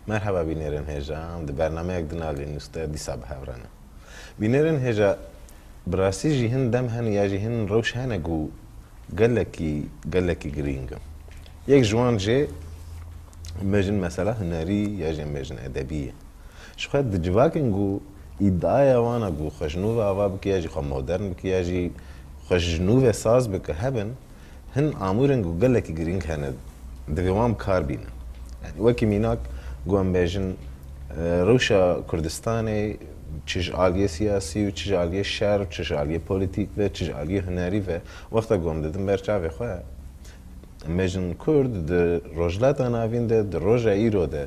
مرحبا بینێرن هێژە د بەرنمەیەک دناڵێن نووسە دیسا بەهاورانە بینێرن هێژە براسیژی هەن دەم هەن یاژی هەن ڕەوش هەنەک و گەلێکی گرینگە یەک ژوان ژێ مێژن مەسەلا هنەری یاژێ مێژن ئەدەبیە شخوات دجواکن و ئیدعاە وانە و خەژنوو ئاوا بکە یاژی خۆ مۆدەرن بکە یاژی خەژنووێ ساز بکە هەبن هەن ئامورن و گەلێکی گرینگ هەنە دەبێ وام کار بینن وەکی میناک گوان بێژن ڕەوشە کوردستانê çiş aliyê siyasî û çiş aliyê şer û çiş aliyê polîtîk ve çiş aliyê hunerî ve wexta gom didim ber çavê xwe em bêjin Kurd di rojhilata navîn de di roja îro de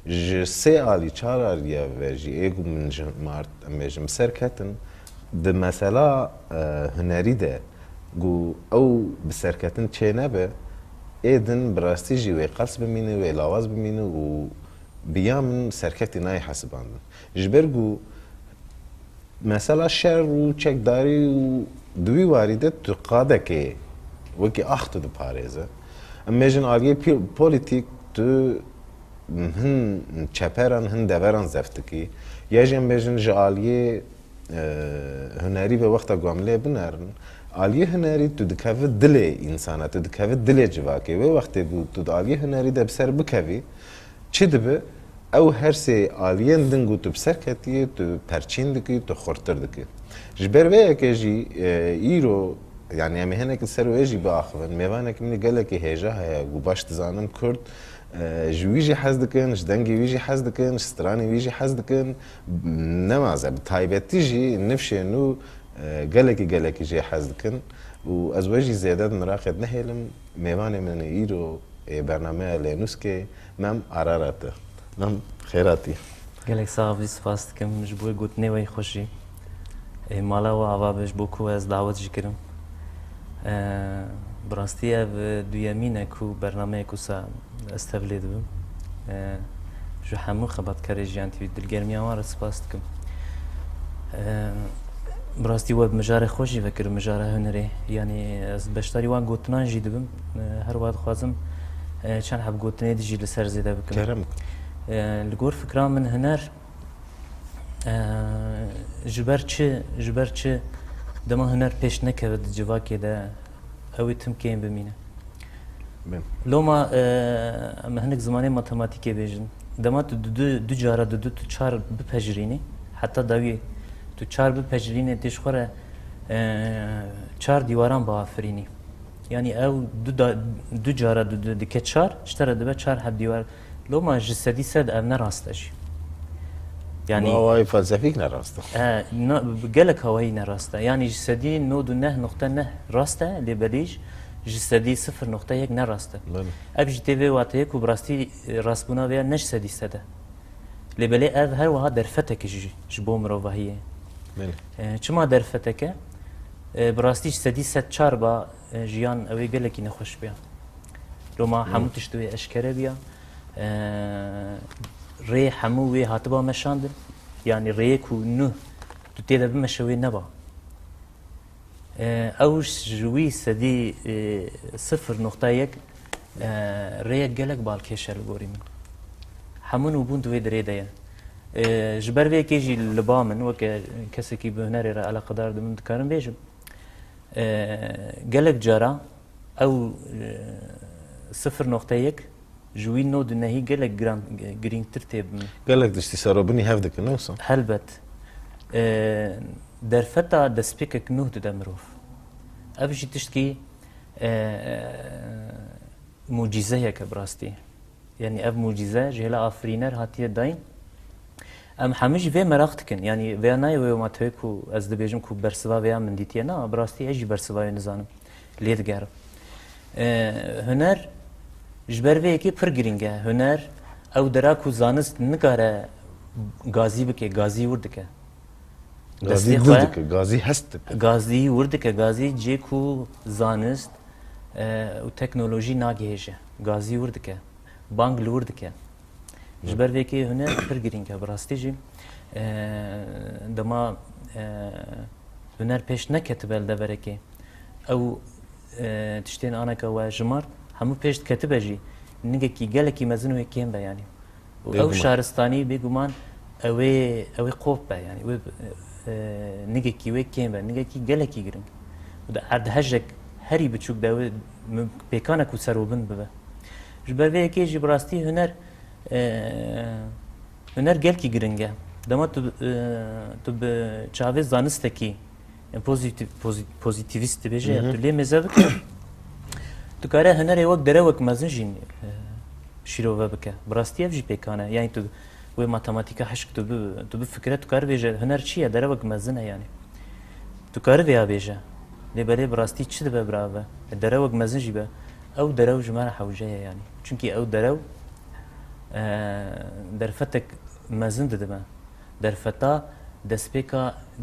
ji sê alî çar aliya ve jî êg û min ji mart em bêjin ser ketin di mesela hunerî de got ew bi serketin çê nebe êdin bi rastî jî wê qels bimîne wê lawaz bimîne û biya min serketî nayê hesibandin ji ber got mesela şer û çekdarî û di wî warî de tu qadekê wekî ax tu diparêze em bêjin aliyê polîtîk tu hin çeperan hin deveran zef dikî ya jî em bêjin ji aliyê hunerî ve wexta gu em lê binerin aliyê hunerî tu dikeve dilê însana tu dikeve dilê civakê wê wextê got tu di aliyê hunerî de bi ser bikevî çi dibe ew her sê aliyên din got tu bi ser ketiyê tu perçîn dikî tu xurtir dikî ji ber vê yekê jî îro yani em ê hinekî ser wê jî biaxivin mêvanekî min ê gelekî hêja heye û baş dizanin Kurd ji wî jî hez dikin ji dengê wî jî hez dikin ji stranê wî jî hez dikin nemaze bi taybetî jî nifşê nû gelekî jê hez dikin û ez wê jî zêde di miraqê nehêlim mêvanê min ê îro ê bernameya lênûskê mem ararate mem xêratî gelek savî spas dikim ji bo gotinê wê xweşî mala we ava be ji bo ku ez dawet jî kirim bi rastî ev duyemîn e ku bernameyek wisa ez tevlê dibim ji hemû xebatkerê jiyan tî dilgermiya wan re spas dikim bi rastî we bi mijarê xwe jî vekirim mijara hunerê yanî ez beşdarî wan gotinan jî dibim her wa dixwazim çend heb gotinê de jî li ser zêde bikim li gor fikra min huner ji ber çi dema huner pêş nekeve di civakê de ew ê timkeyên bimîne loma em hinek zimanê matematîkê bêjin dema tu du cara du tu çar bipejirînî heta dawî tu çar bipejirînê tê ji xwe re çar dîwaran biafirînî yani ew du cara du dike çar ji te re dibe çar heb dîwar loma ji sedî sed ev ne rast e jî yani awayî felsefîk ne rast e gelek hawayî ne rast e yani ji sedî nod û neh nokta neh rast e lê belê ji sedî 0.1 ne rast e ev jî tê vê wateyê ku bi rastî rastbûna vê ya ne ji sedî sed e lê belê ev her wiha derfetekê ji bo mirovahiyê çima derfeteke bi rastî ji sedî sed çar ba jiyan ew ê gelekî nexweş biya loma hemû tişt wê eşkere biya rê hemû wê hatiba meşandin yani rêyê ku nû tu tê de bimeşe wê neba ew ji wî sedî 0.1 rêyek gelek balkêş e li gorî min hemûn û bûn di wê dirê de ye ji ber vê yekê jî li ba min weke kesekî bi hunerê re eleqedar dimin dikarim bêjim gelek cara ew 0.1 ji wî nod û nehî gelek girîngtir tê bimin gelek tiştî serobinî hev dikin wisa helbet derfeta destpêkek nûh dide mirov ev jî tiştkî mucîzeyeke bi rastî yani ev mucîze ji hêla afirîner hatiye dayîn em hemû jî vê meraq dikin yani vêya nayê wê matewê ku ez dibêjim ku bersiva vêya min dîtiye na bi rastî ez jî bersivayê nizanim lê digerim huner ji ber vê yekê pir giring e huner ew dera ku zanist nikare gazî bike gazî wir dike gazî hest dike gazî wir dike gazî cê ku zanist û teknolojî nagihêje gazî wir dike bang li wir dike ji ber vê yekê huner pir giring e bi rastî jî dema huner pêş neketibe li deverekê ew tiştên aneka we ji mar hemû pêş diketibe jî nigekî gelekî mezin û kêm be yani او شهرستانی بگومان اوی قوب با یعنی و نگه کی و کیم با نگه کی گله کی گرن و ده عرض هجک هری بچوک داو پیکانه کو سروبن ببه جبر وی کی جبراستی هنر گل کی گرنگه دما تو به چاوی زانسته کی پوزیتیویست بیجه تو لی مزه تو کاره هنر وقت دره وقت مزن جین شیرو بکه براستی افجی پیکانه یعنی تو و ماتماتیکا حشک تو بفکره تو کار بیجه هنر چیه دره وقت مزنه یعنی تو کار بیا بیجه لبره براستی چی دبه براوه دره وقت مزن جیبه او درو جمال حوجه یعنی چونکی او درو در فتک مزن ددمه در فتا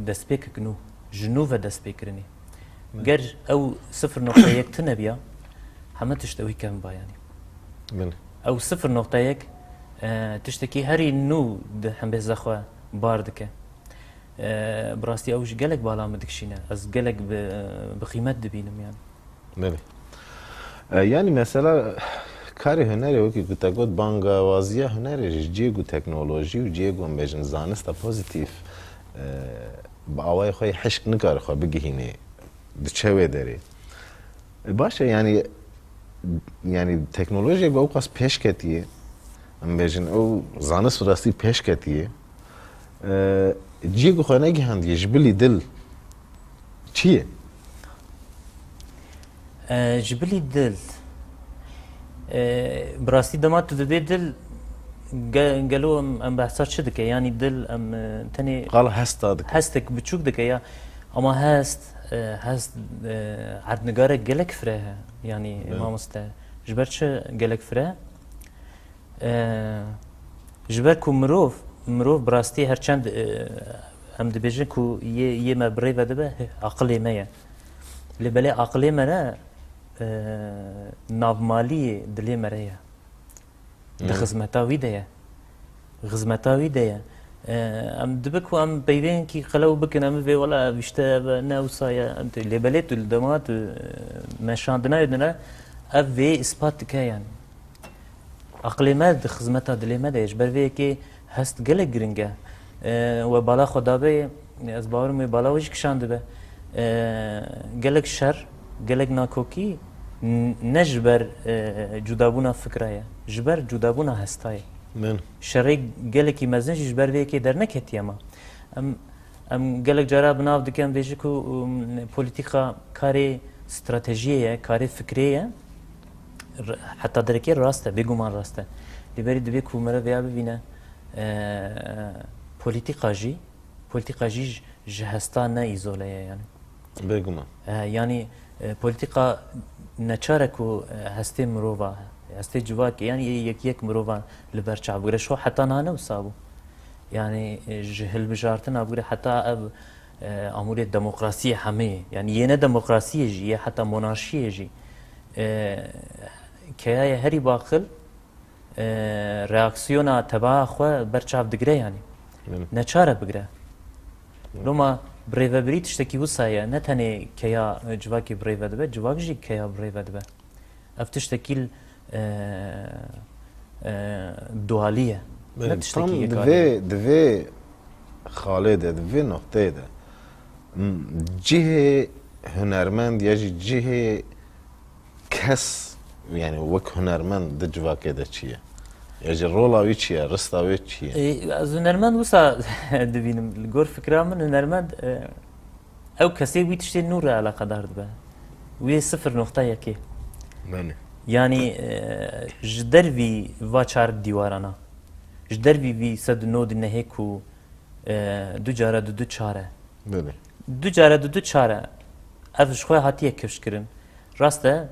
دسپیک کنو جنو و دسپیکرنی گر او 0.1 تنبیا همه تشتوی کم با یعنی او 0.1 تشتكي هري نو هم بزخوا باردك براستي اوش قالك بالا مدكشينا از قالك بقيمه دبينم يعني بله يعني مثلا کاری هنری وکی گوته گود بانگوازی هنری جیگو تکنولوژی و جیگو مبیجن زانستا پوزیتیف با آوای خوی حشک نکار خواه بگهینه دچوه داری باشه يعني تکنولوژی با اوقاس پیش کتیه مبیجن او زانست راستی پیش کتیه جیگو خواه نگی هند جبلی دل چیه؟ جبلی دل براستی دمات تو دبی دل قالوا ام بحثات شدك يعني دل ام تاني قال هستك بتشوك دك يا اما هست عاد نجارك قالك فراها يعني ما مستا جبرتش قالك فراه جبركو مروف براستي هرچند ام دبيجن كو يه ما بريفا دبه عقلي مايا اللي بلا عقلي منا نافمالي دلي مريا خزمتاوي ديا ام دبك ام بيبين كي خلو بكن ام في ولا بيشتا ناوسايا انت اللي بليت الدمات مشاندنا يدنا اف في اثبات كيان عقلي ما خزمتا دلي ما ديش برفي كي هست قلق جرينجا وبالا خدابي از باورم بالا وش كشاند به قلق شر قلق ناكوكي نجبر جدابونا فكرة جبر جدابونا هستاي من شريك قالك مازنش جبر بيكي در نكت ياما ام قالك جرا بناف دكان بيجيكو بوليتيكا كاري استراتيجية كاري فكرية حتى دركي راسته بيقومان راسته لبري دبيكو مرة بيا ببينا بوليتيكا جي جهستان نا إيزولية يعني بيقومان يعني بوليتيكا نچاركو هستي مروفا هستي جواك يعني يك مروفا لبرچا بغير شو حتى انا وصابو يعني جهل بجارتنا بغير حتى امور الديمقراطيه حمي يعني ينا ديمقراطيه جي حتى مونارشيه جي كيا هري باقل رياكسيونا تبع خو برچا دغري يعني نچاره بغير لما بريفا بريت تشتكي وصايا نتاني كيا جواكي بريفا دبا جواك جي كيا بريفا دبا افتشتكي دواليه نتشتكي دفي خالد دفي نقطه ده جهه هنرمند يجي جهه كس يعني وك هنرمند ده جواكي ده چيه يجي رولاوي چيه رستاوي چيه از هنرمند وسا دبينم الجور فكره من هنرمند او كسي ويتشتي نور علاقه دار دبا وي 0.1 ماني يعني جدر في واشار ديوارنا جدر في صد نود نهيكو دو جاره دو چاره بله دو جاره دو چاره افش خوي هاتيه كشكرن راسته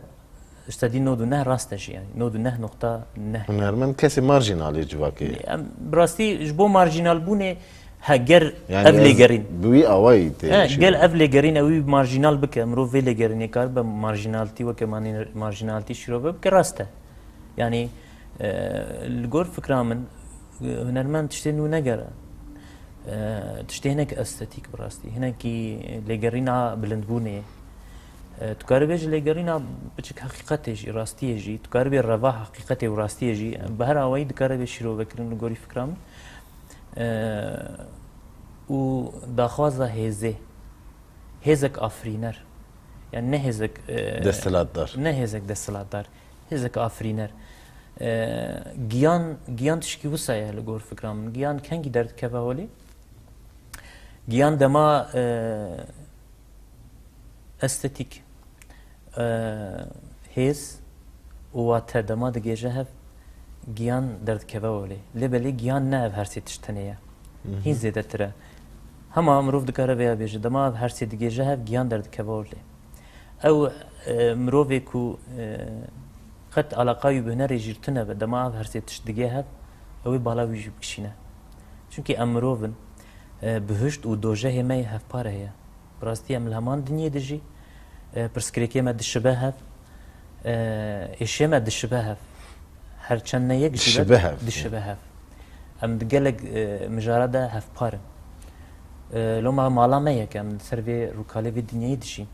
اشتدي نود نه راستش يعني نود نه نقطه نه هنرمند كسي مارجينال جواكي براستي جبو مارجينال بونه هاجر يعني افليجرين بوي اواي قال افليجرين اوي مارجينال بك امرو فيليجرين كار بمارجينالتي وكمان مارجينالتي شروب بكراسته يعني الجور فكره من هنرمند تشتنو نجر تشتي هناك استاتيك براستي هناك ليجرينا بلندبوني تکاری بیش لگرینا بچک حقیقتش راستیجی تکاری بی روا حقیقت و راستیجی به هر آوایی دکاری بیش رو بکرین گوری فکرام و داخوازه هزک آفرینر يعني نهزك دستلات دار نهزك دستلات دار هزك آفرینر گیان تشکی وسایه لگور فکرام گیان کنگی درد که ولی گیان دما استتیک هز و تا دما دگیجه هف گیان درد که ولی لبلی گیان نه هر سی تشتنیه هین زیده تره همه مروف دکاره بیا بیجه دما هر سی دگیجه هف گیان درد که ولی او مروفی کو قد علاقه بهنر جیرتنه به دما هر سی تشتگی هف اوی بالا ویجو بکشینه چونکی امروفن بهشت و دوجه همه هف پاره هیا براستی ام الهمان دنیا دجی پرسکریکی ما دشبه هف ایشه ما دشبه هف هرچند نیک دشبه هف ام دگلگ مجارده هف پاره لو ما مالا ما یک ام سروی روکاله وی دنیای دشین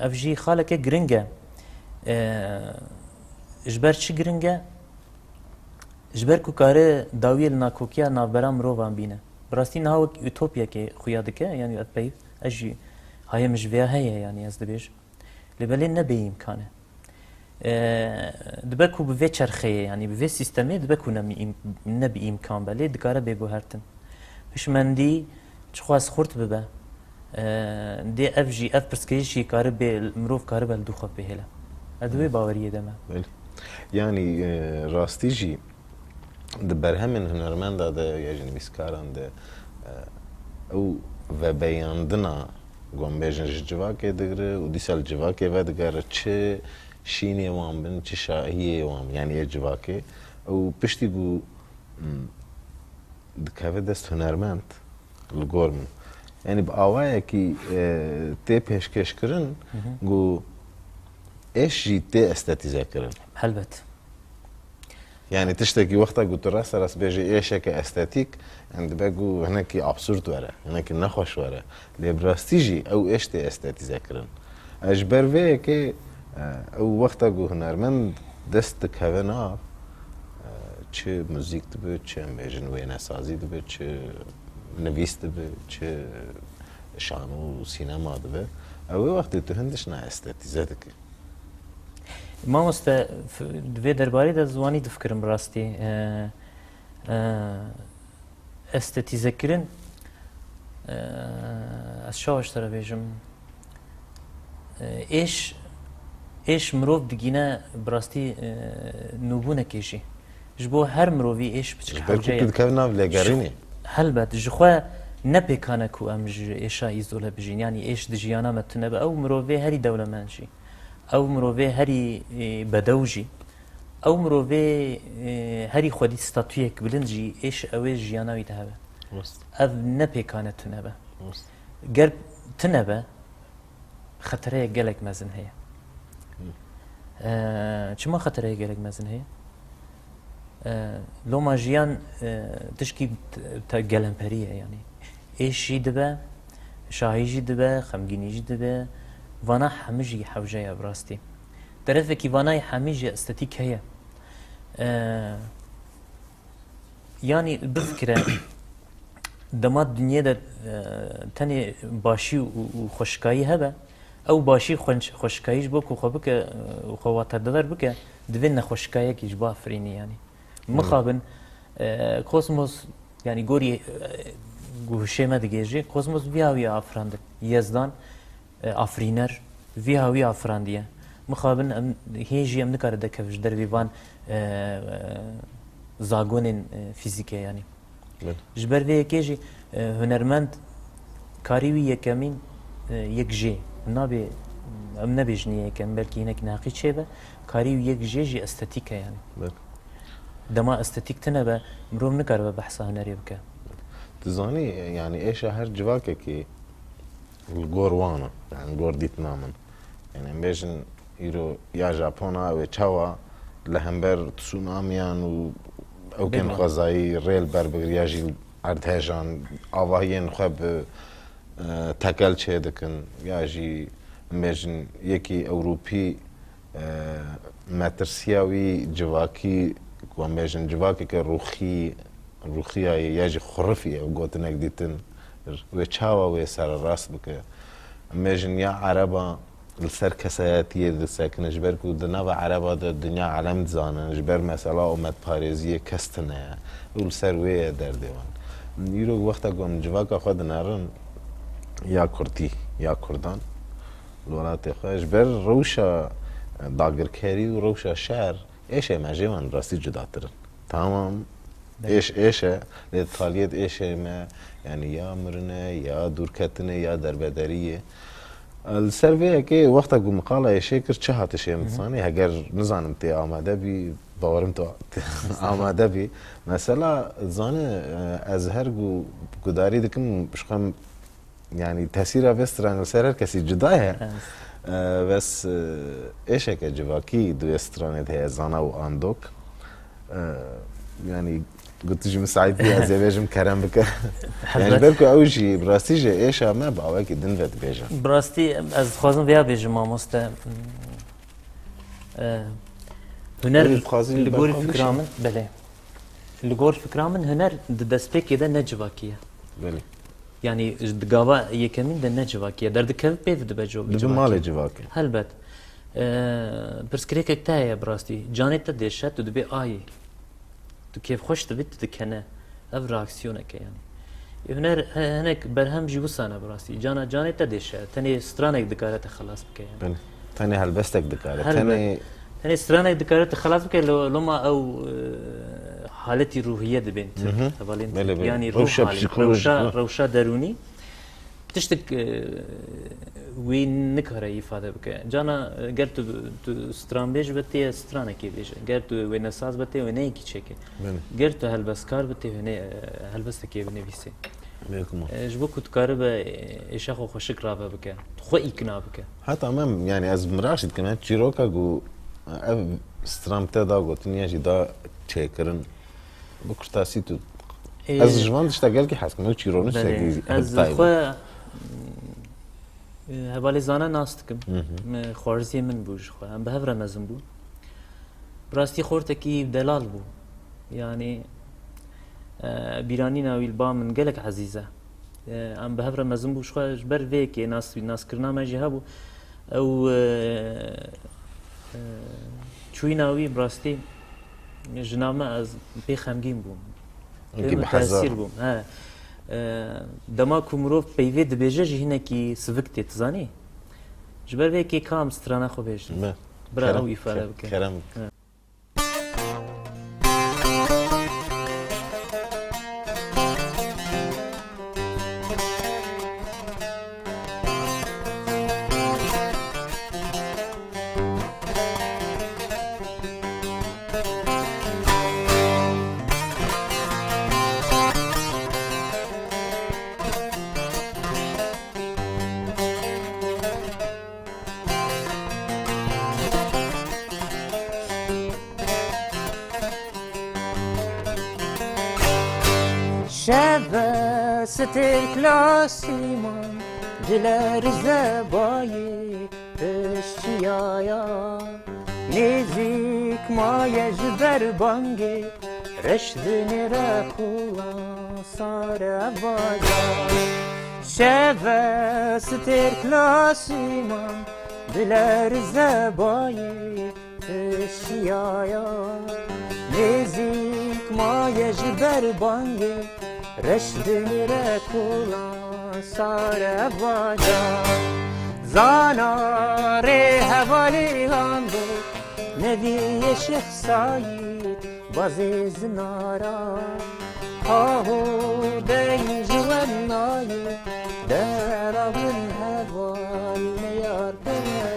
افجی خالک گرینگه جبر چی گرینگه جبر کو کاره داویل ناکوکیا نابرام روان بینه براستی نه وک یوتوپیا که خویاده که یعنی اتبی اجی های مجویا هیا یعنی از دبیج لبلی نبی امکانه دبکو به چرخه یعنی به سیستمی دبکو نبی امکان بله دکاره بگو هرتن پشمندی چخواست خورد ببه دی افجی اف پرسکریشی کاره به مروف کاره بل دو خواب بهله ادوی باوریه دمه یعنی راستی جی برهمن هنرمند ده یعنی میسکاران ده او و بیاندنا گم بیشن جواکه دگره و دیسال جواکه و دگره چه شینی وام بن چه شاهیه وام یعنی جواکه او پشتی گو دکاوه دست هنرمند لگورم یعنی با آوائه کی تی پیشکش کرن گو ايش جي تي استاتيزا كرن هلبت يعني تشتكي وقتها قلت راس بيجي ايش هيك استاتيك عند باقو هناك ابسورد ورا هناك نخوش ورا لي براستيجي او ايش تي استاتيزا كرن اجبر فيك او وقتها قو هنرمند دستك هنا چه موزیک دبه چه بیجن وینا سازی دبه چه نویس دبه چه شانو سینما دبه او وقتی تو هندش نه استاتیزه دکه ما مست دوی درباره ده زوانی دفکرم براستی استاتیزه کرن از شاوش تره بیجم ایش مروف دگینه براستی نوبونه کشی جبو هر مروفی ایش بچک حوجه جبو کد ناف لگرینی هلبت جخوا نپیکانه کو ام ایشا ایزوله بجین یعنی ایش دجیانا متنه به او مروفی هری دوله منشی او مروفی هری بدوجی او مروفی هری خودی ستاتویک بلندجی ایش اوی جیاناوی دهبه او نپیکانه تنه به گر تنه به خطره گلک مزن هیا چما خطره گلک مزن هیا لو ما جیان تشکی تا گلمپریه یعنی ایشی دبه شاهیجی دبه خمگینیجی دبه وانا حمجي حوجه براستی طرف کی وانا حمجي استاتيك هي يعني بفكره دمات دنيا ده تاني باشي وخشكاي هبه او باشي خشكايش بك وخبك وخوات دلار بك دفن خشكاي كيش بافريني يعني مخابن كوسموس يعني غوري گوشه دگیجی کوسموس ویاوی افراند یزدان افرینر ویاوی افراندیه مخابن هیچی ام نکرده دکوش در ویوان زاگون فیزیکی یعنی جبر وی کیجی هنرمند کاریوی یکمین یک جی نبی ام نبیجنی یکم بلکی هنک ناقی چه به کاریوی یک جی استاتیکه یعنی دما استاتیک تنبه مروم نکرده بحث هنری بکه تزاني يعني ايش هر جواكه كي الجور وانا يعني جور ديت نامن يعني بيجن يرو يا جابونا او تشاوا لهمبر تسوناميان او كان غزاي ريل بربر ياجي ارتهجان اواهين خب تاكل چه دكن ياجي مێژن یەکی ئەوروپی مەترسیاوی جواکی و مێژن جواکێکە ڕوخیایە یاژی خوڕفیە و گوتنێک دیتن وێ چاوە وێ سەرە ڕاست بکە مێژن یا عەرەبە لەسەر کەسایەتیە دەسەکنە ji ber ku di nava Ereba de dinya elem dizanin ji ber mesela ometparêziyê kes tune û li ser wê ye derdê wan îro wexta ku em civaka xwe dinerin ya Kurdî ya Kurdan li welatê xwe ji ber rewşa dagirkerî û rewşa şer êşê me jê wan rastî cudatirin tamam êş e lê taliyet êşê me yani ya mirine ya dûrketine ya derbederî السر وی که وقتا گو مقاله شکر چه هاتش امتحانی اگر نزانم تی آماده بی باورم تو آماده بی مثلا زانه از هر گو داری دکم شخم yani تاثیر وستران سر کسی جدایه بس ایشه که جواکی دو استرانه ده زانا و آندوک yani قلت جي مساعد فيها زي بيجم كلام بك يعني بالكو اول شيء براستي جي ايش ما بعواك دنفت بيجم براستي از خوازم ويا بيجم ماموستا هنر لغور فكرامن بله لغور فكرامن هنر دستبيك يدا نجواكيه بله يعني دقابا يكمين دا نجواكيه درد كيف بيف دبجو بدون مال جواكي هلبت برسكريك كتايا براستي جانيتا ديشات دبي اي تو كيف خوش تبيت تكنه اف رياكسيونك يعني هنر هناك برهم جي وسانا براسي جانا تدش تاني سترانك دكارته خلاص بك يعني بله تاني هلبستك دكارته تاني سترانك دكارته خلاص بك لما او حالتي روحيه دبنت يعني روشا دروني تشتك وين نكره يفاده بك جانا قلت ستران بيج بتي سترانه كي بيج قلت وين اساس بتي وين كي تشيك قلت هلبسكار بتي هنا هلبستك بني بيسي بيكم جبو كنت كاربا ايش اخو خوشك رابا بك خو يكنا بك ها تمام يعني از مراشد كمان تشيروكا جو سترام تدا قلتني اجي دا تشيكرن بكرتاسي تو از جوان اشتغل كي حاسك مو تشيرو نفسك از خو هبالي زانا ناستكم خوارزي من بوش خو ام بهفره مزم بو براستي خورتكي دلال بو يعني بيرانينا ويلبا من قالك عزيزه ام بهفره مزم بوش خو جبر فيك ناس كرنا ما جهابو او چويناوي براستي جنامه از بخمگين بو تاثير بو ها دما کومروف پیوی دبیجه هنه کی سوکتی تزانی جبر وی کی کام سترانه خو بیش برا او ifade بک کرم شب ستکلاسیمان دلر زبایی اشتیایا نزیک مایه جبر بانگی رشد نرکولا سار بایا شب ستکلاسیمان دلر زبایی اشتیایا نزیک مایه جبر بانگی رشد نرکولا سار بایا زانا ره حوالی غاندو نبی شخصایی بازی زنارا خواهو دی جوانایی در آبن حوالی نیار کنیا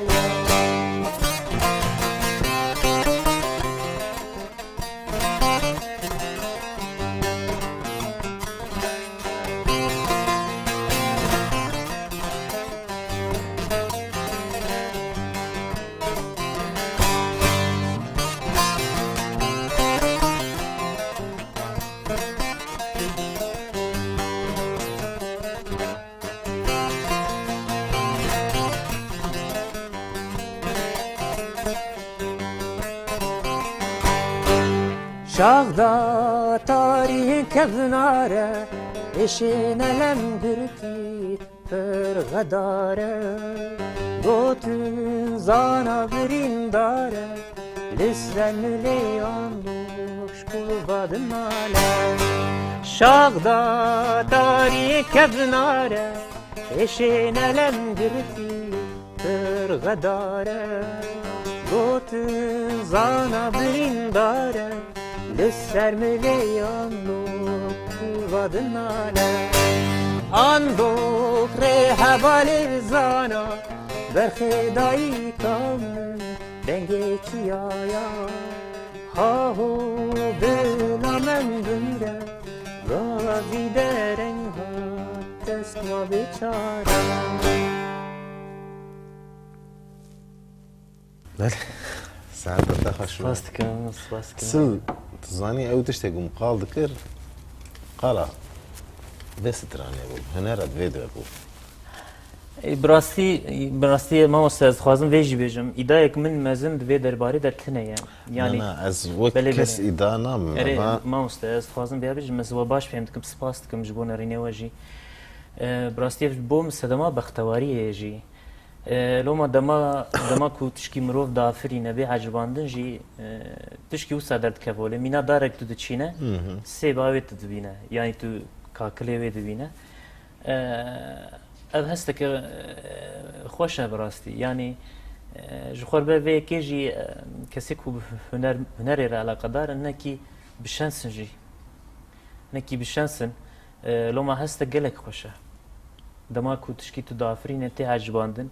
شاغدا تاریه کبناره اشین لم گرتی پر غداره گوتن زانا برینداره لسن لیان دوش قربادناله شاغدا تاریه کبناره اشین لم گرتی پر غداره گوتن زانا برینداره لسر ملیان دوش قربادناله آندوک ره حوالی زانا برخدایی کام دنگی کیایا ها هو بلا من بمیره رازی درنگ ها دست ما بیچاره بله سعادت خوش سپاس دکم سپاس دکم سل تزانی او تشتێک قال دکر قالا بێ سترانێ بوو هەنەرت وێدوێ بوو براستی مامۆستا ez dixwazim vê jî bêjim îdayek min mezin divê derbarê de tune ye yani ez wek kes îda namin mamosta ez dixwazim vê bêjim ez we baş fêm dikim spas dikim ji bo nerînê we jî birastî bo min sedema bextewariyê jî loma dema ku tişkî mirov dafirîne bê hecibandin jî tişkî wisa derdikevole mîna darek tu diçîne sê bavê tu dibîne yani tu kakilê wê dibîne ev hesteke xweş e birastî yanî ji xwe ve vê yekê jî kesê ku hunerê re eleqedar in nekî bişensin jî nekî bişensin loma hestek gelek xweş e dema ku tişkî tu dafirîne tê hecibandin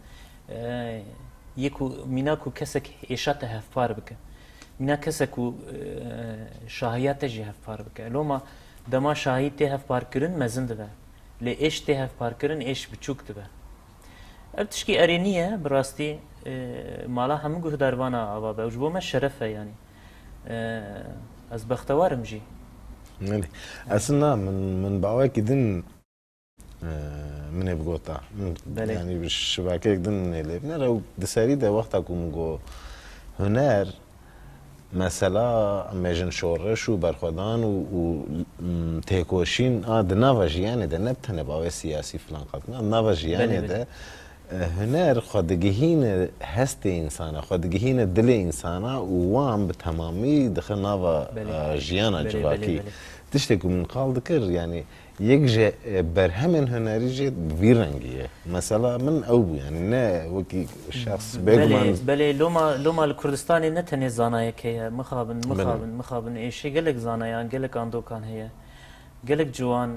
yê ku mîna ku kesek êşa te hevpar bike mîna kesek ku şahiya te jî hevpar bike loma dema şahî tê hevparkirin mezin dibe lê êş tê hevparkirin êş biçûk dibe ev tişkî erênî ye bi rastî mala hemû guhdarvana ava be ji bo me şeref e yanî ez bextewarim jî aslında min bawekî din من بگوتا یعنی شبکه دن نیلی نه رو دسری ده وقتا کم گو هنر مثلا میجن شورش و برخوادان و تکوشین ده نواجیانه ده نبتنه باوی سیاسی فلان قطمه نواجیانه ده هنر خودگیهین هست انسانه خودگیهین دل انسانه و وام به تمامی دخل نوا جیانا جواکی تشتێک من قال دکر yani yek berhemin hunerî jê vî rengî ye mesela min ew bû yani ne wekî şexs belê loma li Kurdistanê ne tenê zanayek heye mixabin êşê gelek zanayan gelek andokan heye gelek ciwan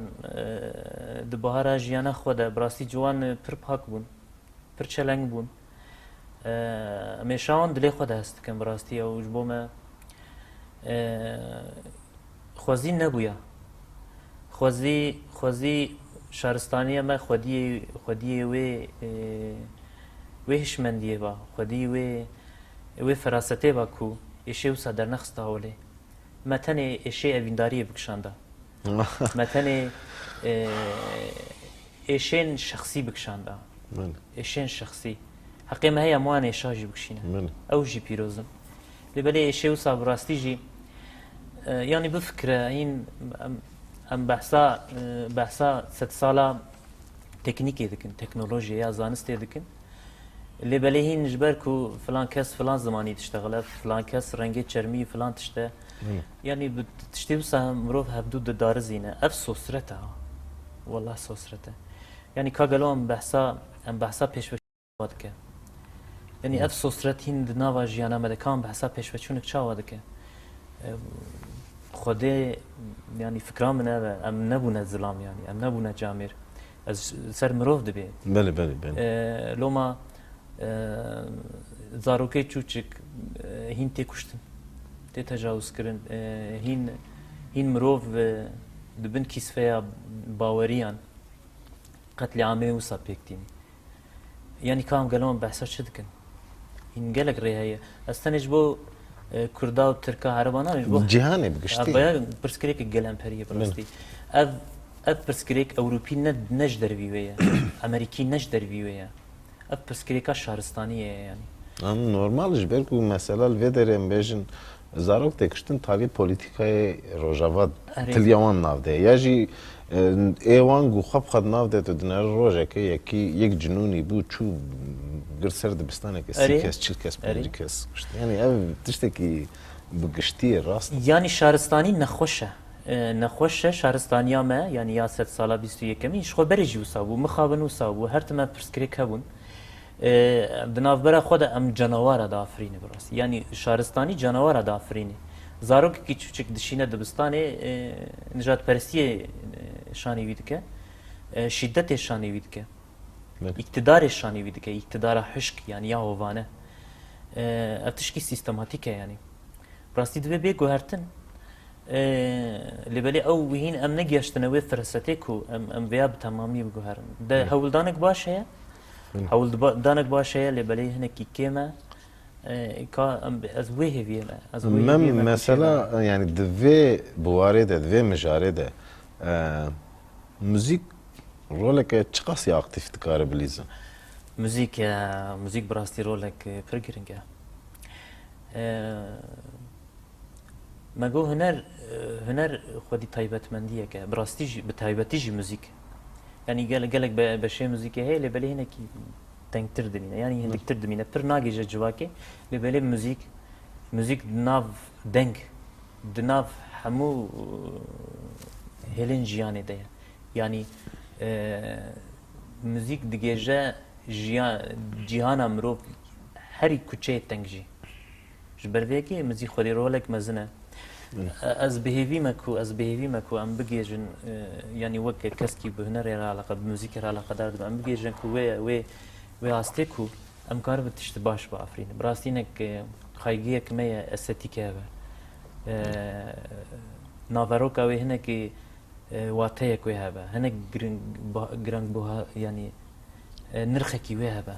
di bihara jiyana xwe de bi rastî ciwan pir pak bûn pir çeleng bûn em ê şawan dilê xwe de hest dikin bi rastî ew ji bo me خوازی نبویا خوازی شهرستانی ما خودی و هشمندیه با خودی و فراسته با کو ایشه و صدر نخسته اوله متن ایشه اوینداری بکشانده متن ایشین شخصی بکشانده ایشین شخصی حقی ما هی امان ایشا جی بکشینه او جی پیروزم لباله ایشه و صبراستی جی يعني بفكرة هين ام بحثا 6 سالا تكنيكي دكن تكنولوجيا يا زانستي دكن اللي بليهين جبركو فلان كاس فلان زماني تشتغل فلان كاس رنجي تشرمي فلان تشتا يعني بتشتي وسا مروف هبدود دارزينه افسوس رتا والله سوسرته يعني كاغلو ام بحثا پیشوشوادك يعني افسوس رتين دناوا جيانا مدكان بحثا پیشوچونك چاوادك خودی یعنی فکرام نه ام نبونه ظلام یعنی ام نبونه جامر از سر مروف دبی بله لوما زاروکی چوچک هین تی کشتن تی تجاوز کردن هین مروف دبن کیسفیا باوریان قتل عامه و سابقتین یعنی کام گلوم بحثا شدکن هین گلک ریه استنج بو کردا و ترکا عربانا جهانی بگشتی باید پرسکریک گلم پریه براستی اف پرسکریک اوروپی نج درویه امریکی نج درویه اف پرسکریکا شهرستانیه یعنی نورمالش برکو مثلا الویدرم بیجن زارok tekiştin tabi politikayê rojava Erê. tilyawan nav de ya jî êwan û xwe xwe nav de tu dinêr rojekê yekî yek cinûnî bû çû gir ser dibistanekê Erê. sî kes çil kes pêncî kes yani ev tiştekî bi giştî rast Yani şaristanî nexweş e. Nexweş e şaristaniya me yani ya sed sala 21 ji xwe berê jî wisa bû mixabin wisa bû her time pirsgirêk hebûn di navbera xwe de em canawara dafirîne birastî yani şaristanî canawara dafirîne zarokekî çûçik dişîne dibistanê nijadperestiyê şanî wî dike şîddetê şanî wî dike iktidarê şanî wî dike iktidara hişk yani ya hovane ev tişkî sîstematîk e yani rastî divê bê guhertin لبلي او وهين ام نجيشتنا وي فرستيكو ام vêya bi temamî biguherin de hewldanek baş heye hewldanek baş heye lêbelê hinekî kêm e ka ez wê hêviye me ez mem mesela yani divê buwarê de divê mijarê de müzik roleke çi qasî aktif dikare bilîzin müzik bi rastî rolek pir giring e مگو هنر خودی تایبەتمەندیەکە بڕاستی بە تایبەتیژی موزیک ینی gelek بەشێ موزیکە هەیە لێبەلێ هینێکی تەنگتر دمینە ینی هەندێکتر دمینە پڕ ناگەیژە جوواکێ لێبەلێ موزیک ناو دەنگ دناو هەموو هێلên jiyanê de ye yanî موزیک digêje cîhana mirov herî kuçeyê teng jî ji ber vê yekê موزیک xwedî rolek mezin e ez bihêvîme ku em bigêjin yanî wek keskî bi hunerê re eleqe bi müzîkê re eleqedar dibin em bigêjin ku wê astê ku em karibin tiştî baş biafirînin bi rastî hinek xaygiyek me ye estetîk e hebe naveroka wê hinekî wateyek wê hebe hinek girangbuha yanî nirxekî wê hebe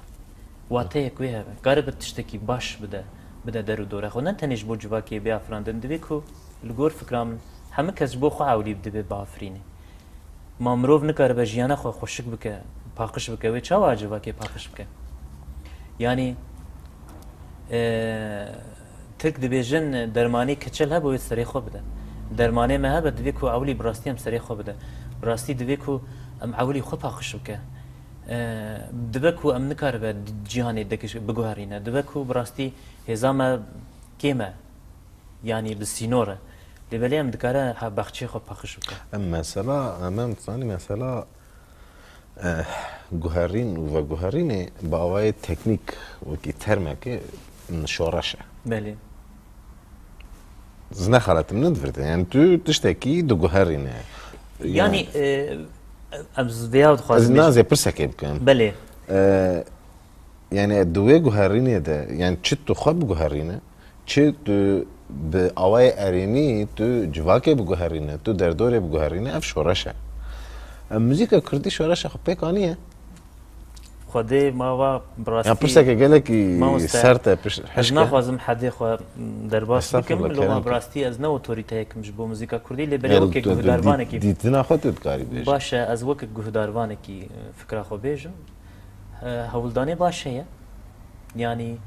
wateyek wê hebe karibin tiştekî baş bide der û dora xwe ne tenê ji bo civakê biafirandin divê ku li gor fikra min hemû kes ji bo xwe ewlî dibe biafirîne ma mirov nikaribe jiyana xwe xweşik bike paqij bike wê çawa civakê paqij bike yanî tirk dibêjin dermanê keçel hebe wê serê xwe bide dermanê me hebe divê ku ewlî bi rastî em serê xwe bide bi rastî divê ku em ewlî xwe paqij bike dibe ku em nikaribe cîhanê biguherîne dibe ku bi rastî hêza me kêm e yanî bi sînor e lêbelê em dikare baxçeyê xwe paqij bike em mesela em zanî mesela guherîn û veguherînê bi awayê teknîk wekî termekê şoreş e belê znexeletim nedivirde yani tu tiştekî diguherîne yanî em vêya ez dixwazim nazê pirsekê bikim belê yani di wê guherînê de yani çi tu xwe biguherîne çi tu bi awayê erênî tu civakê biguherîne tu derdorê biguherîne ev şoreş e müzîka Kurdî şoreşa xwe pêk aniye xwedê mava bi ya rastî pirseke gelekî Mamoste, sert e ez hişke naxwazim hedê xwe derbas bikim Estağfurullah, loma Kerem. bi rastî ez ne otorîteyekim ji bo muzîka Kurdî lêbelê wekek guhdarvanekî dîtina xwe tu dikarî bêjî baş e ez wekek guhdarvanekî fikra xwe bêjim hewldanê baş heye yanî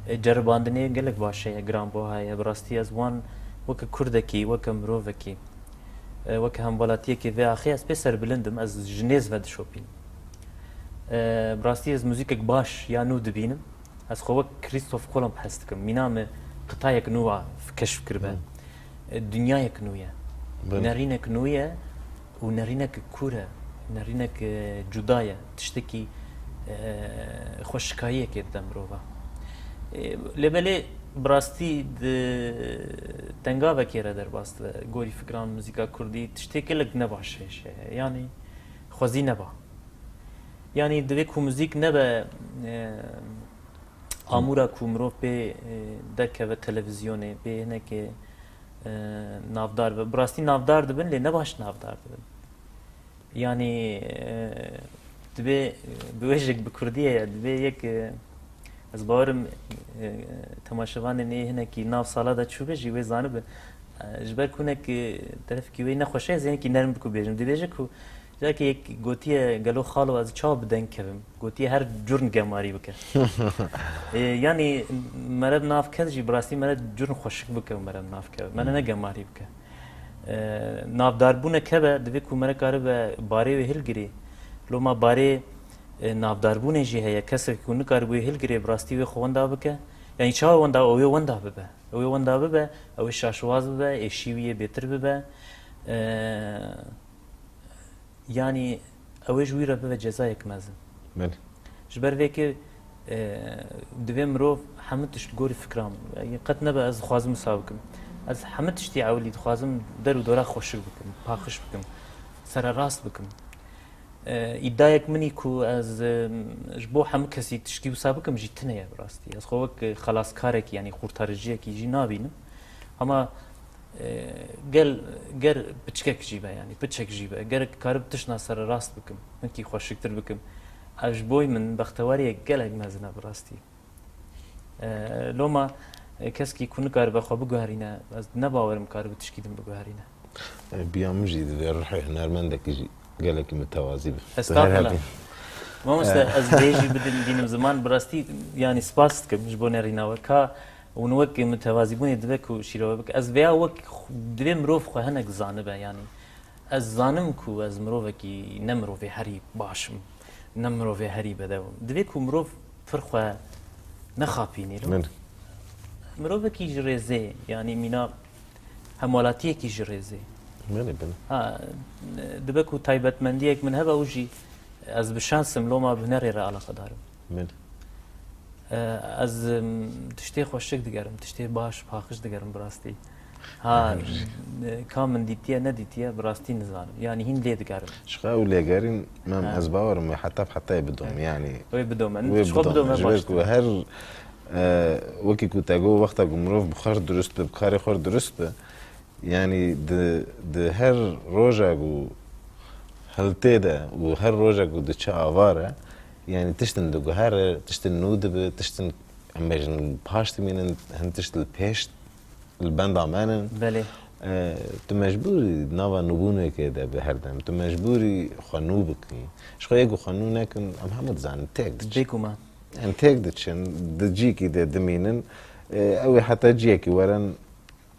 ceribandinê gelek baş heye giranbuha heye bi rastî ez wan wekek Kurdekî weke mirovekî weke hemwelatiyekê vê axê ez pê serbilindim ez ji nêz ve dişopînim bi rastî ez muzîkek baş ya nû dibînim ez xwe wek Krîstof Kolomb hes dikim mîna me qitayek nû a keşf kiribe dunyayek nû ye nerînek nû ye û nerînek kûr e nerînek cuda ye tiştekî xweşikayiyekê dide mirova lêbelê bi rastî di tengavekê re derbas dibe gorî fikran muzîka Kurdî tiştê gelek ne baş hêje yanî xwezî neba yanî divê ku muzîk nebe amûra ku mirov pê derkeve televizyonê pê hinekê navdar be bi rastî navdar dibin lê ne baş navdar dibin yanî divê bi wê jêk bi Kurdiyê ye divê yek ez bawerim temaşevanên ê hinekî nav sala da çûbe jî wê zanibin ji ber ku hinek derefekî wê nexweş e zênekî nerm biku bêjim dibêje ku جاکی یک گوتیه گلو خالو از چا بدن کبم گوتیه هر جرن گماری بکه یعنی مرد ناف کد جی براستی مرد جرن خوشک بکه مرد ناف کد من نه گماری بکه ناف داربونه کبه دوی کو مرد کاره به باره و هل گری لو ما باره ناف داربونه جی هیا کس کو نکاره به هل گری براستی و خواندا بکه یعنی چا وندا اوی وندا ببه اوی وندا ببه اوی شاشواز ببه اشیویه بهتر ببه يعني اوج ويرا ببا جزايك مازن بله جبر فيك دوی مروف حمتش تقولي فكرام يعني قد نبا از خوازم مسابقم از حمتش تي عولي خوازم در و دورا خوش بكم باخش بكم سر راس بكم إدايك مني كو از جبو حم كسي تشكي مسابقم جيتنا يا براستي از خوك خلاص كارك يعني خورتارجيك يجي نابينم اما گر بچکک جیبه یعنی بچک جیبه گر کارب تشنا سر راست بکم من کی خوشکتر بکم اج بوی من بختواری گلگ مزنه براستی لوما کس کی کون کار بخو بگوهرینه از نباورم کار بتشکیدم بگوهرینه بیام جدید روحی هنرمندك يجي قالك متوازي استغفر ما مست از دیجی بدین دینم زمان براستی یعنی سپاس کم جبون ریناوه که ونوك متوازي بوني دبك وشيروبك از بيا وك دبي مروف خو هنك زانبه يعني از زانمكو از مروفكي نمروفي هري باشم نمروفي هري بدو دبيكو مروف فرخو نخابيني لو مروفكي جريزي يعني مينا همولاتيه كي جريزي بله بله دبكو تايبت منديك من هبا وجي از بشانسم لو ما بنري را علاقه دارم بله از تشتی خوشک دگرم تشتی باش پاخش دگرم براستی ها کامن دیتیه ندیتیه براستی نزانم يعني هين ليه دگرم شقا وليغارين مام از باورم حتى بدهم يعني وي بدهم شو بدهم باش هر وكي كنت اقول وقتها مروف بخار درست بخاري خور درست يعني د هر روجا هل تيدا وهر روجا د تشا افاره يعني تشتن دقهار تشتن نودب تشتن امجن باشت من هن تشتل بيشت البند عمانا بله تمجبوري نوا نبونه كده بهردم تمجبوري خنوبك شو يجو خنونك ام محمد زان تاك ديكو ما ان تاك دتشن دجيكي ده دمينن او حتى جيكي ورن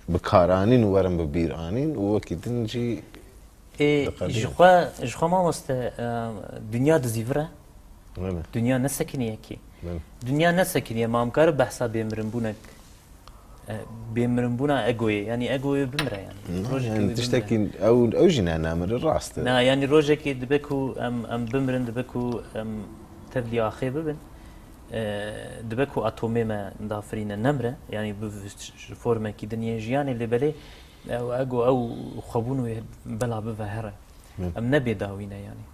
بكارانين ورن ببيرانين وكيد نجي جو ما مست دنيا دزيفره دنیا نسکنیه کی دنیا نسکنیه ما امکار بحثا بیمرن بونا اگوی یعنی اگوی بمره يعني تشتكي او جينا نامر الراست نا يعني روجه كي دبكو ام بمرن دبكو تبلي اخي ببن دبكو اتومي ما ندافرين نمره يعني بفورما كي دنيا جيان اللي بلي او اگو او خبونو بلا بفهره ام نبي داوينا يعني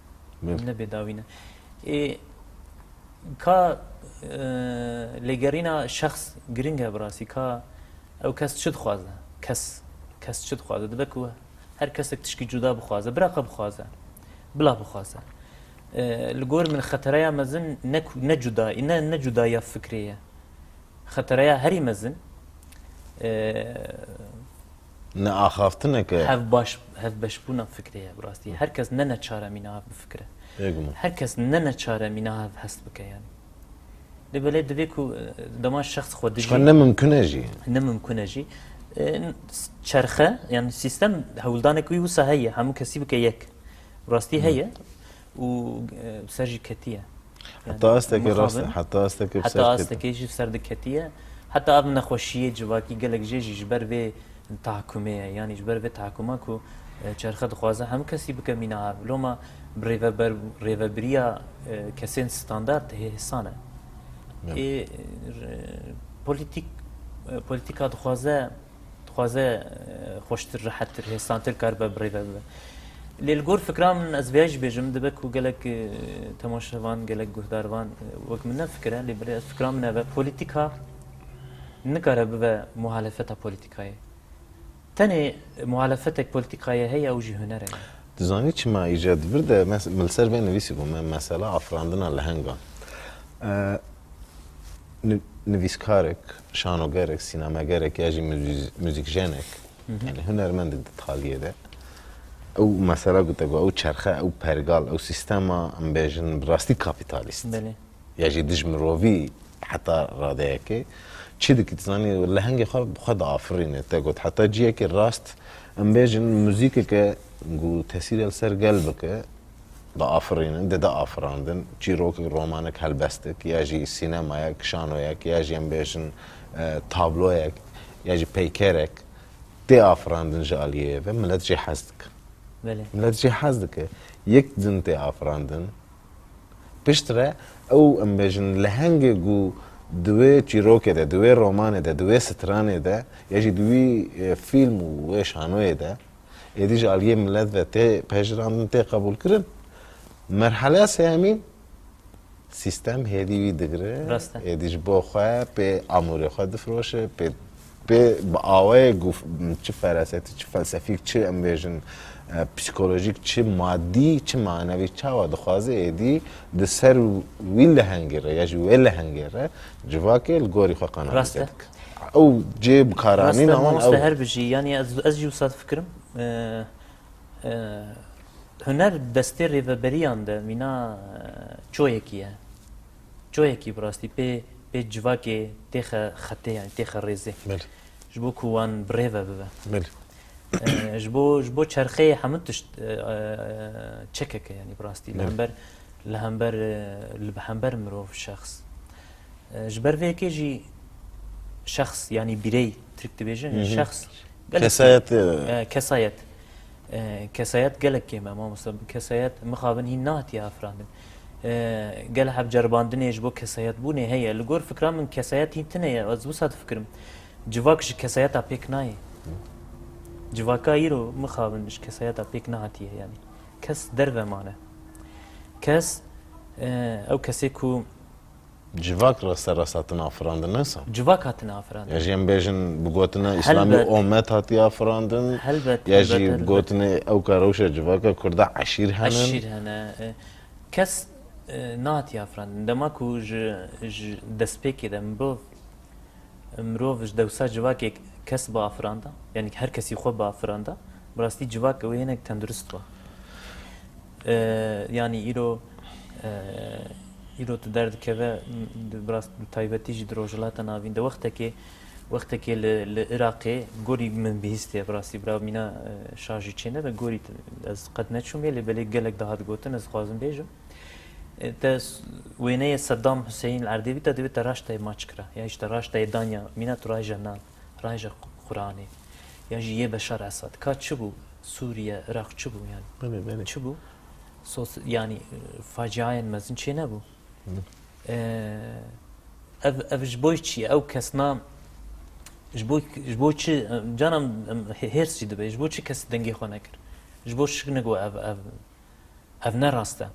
ام نبي داوينا کا لگرینا شخص گرینگه براسی کا او کس چد خوازه کس چد خوازه دبکو هر کس تشکی جدا بخوازه براقه بخوازه بلا بخوازه لگور من خطریا مزن نه جدایا فکریه خطریا هری مزن نه آخافتنه که هف باش بونا فکریه براستی هر کس نه چاره مینا بفکره يقوم هركس ننا تشارة منها بحس بك يعني لبلاد دبيكو دما الشخص خود دجي شخص نممكن اجي نممكن اجي شرخه يعني سيستم هولدانك ويوسا هي هم كسي بك يك براستي هي وسرجي كتيه حتى استك حتى استك يجي سرد كتيه حتى اب نخوشيه جواكي قالك جيجي جبر في تحكميه يعني جبر في تحكماكو چرخه خوازه هم کسی بک مینا لوما ریوبریا کسین استاندارد هسانه ای پولیتیکا خوازه خوشتر راحتر هسانتر کار بریوبر للگور فکرام از ویج بجم دبک و گلک تماشاوان گلک گهداروان وک من فکره لبر فکرام نه پولیتیکا نکاره به مخالفت پولیتیکای تاني مخالفتك بوليتيكاية هي أو جي هنرية تزاني ما إيجاد برده ملسر بين نفيسكم مسألة عفراندنا لهنگا نفيسكارك شانوغارك سينماغارك ياجي موزيك جانك يعني هنرمند التخالية ده او مثلا قلت او چرخه او پرگال او سیستما ام بیجن براستی کاپیتالیست بله یا جی دج مروی حتی راده که چی دکی تزانی لهنگ خود آفرینه تا قلت حتی جیه که راست ام بیجن موزیک که گو تاثیر السر قلبك دا آفرینن دا آفراندن چی روک رومانک هلبستک یا جی سینما یک شانو یک یا جی ام بیجن تابلو یک یا جی پیکرک دی آفراندن جالیه و ملت جی حزدک بله ملت جی حزدک یک دن دی آفراندن پشتره او ام بیجن لهنگ گو دوی چیروکه ده دوی رومانه ده دوی سترانه ده یا جی دوی فیلم و شانوه ده ایدی جالیه ملت و تی پشتراندن تی قبول کرن مرحله سیامین سیستم هدی وی دگره راسته ایدیش با خواه به امور خود دفروشه به آوای گفت چه فراستی چه فلسفی چه امبیجن پسیکولوژیک چه مادی چه معنوی چه و دخوازه ایدی د سر ویل هنگره یا جو ویل هنگره جواکه الگوری خو قناعت راسته او جيب كارانين راسته او مستهر بجي يعني از جو صاد فكرم هنر دستي ريفبريان ده مينا چويكي براستي بي جواكي تيخ خطي يعني تيخ ريزي مل جبو كوان بريفا ببا مل جبو چرخي حمدتش تشكك يعني براستي لهمبر مروف شخص جبر فيكي جي شخص يعني بري تريك تبيجن شخص كسايات قالك كيما ما مصاب كسايات مخابن هي ناتي افراندن قال حب جرباندن يجبو كسايات بوني هي لغور فكره من كسايات هي تنيا از وسات فكرم جواكش كسايات ابيك ناي جواكا يرو مخابنش كسايات ابيك ناتي يعني كس دربه معنا كس او كسيكو جواك راساتنا افراندن نسا جواك هاتنا افراندن يا جيم بيجن بقوتنا اسلامي امت هاتي افراندن يا جي بقوتنا او كاروشه جواكا كردا عشير هنا كس ناتي افراندن دماكو دسبيكي دم مروف دوسا جواك كس با افراندا يعني هر كسي خو با افراندا براستي جواك وينك تندرست با يعني ایرو تو درد که براست تایبتی جد روجلات ناوین ده وقت که لعراقی گوری من بهسته براستی برای مینا شارژی چینه ده گوری از قد نشوم یه لبلی گلک دهات گوتن از خوازم بیجم تا وینه صدام حسین العردیبی تا دوی تراشتای ماچ کرا یا ایش تراشتای دانیا مینا تو رایج نام رایج قرآنی یا جیه بشار اسد که چه بو سوریه عراق چه بو یعنی چه بو يعني فاجعه مزن چه نبو اف جبويتشي او كسنا جبويتشي جانم هيرسي دبي جبويتشي كس دنگي خونه كر جبوش نگو اف نراسته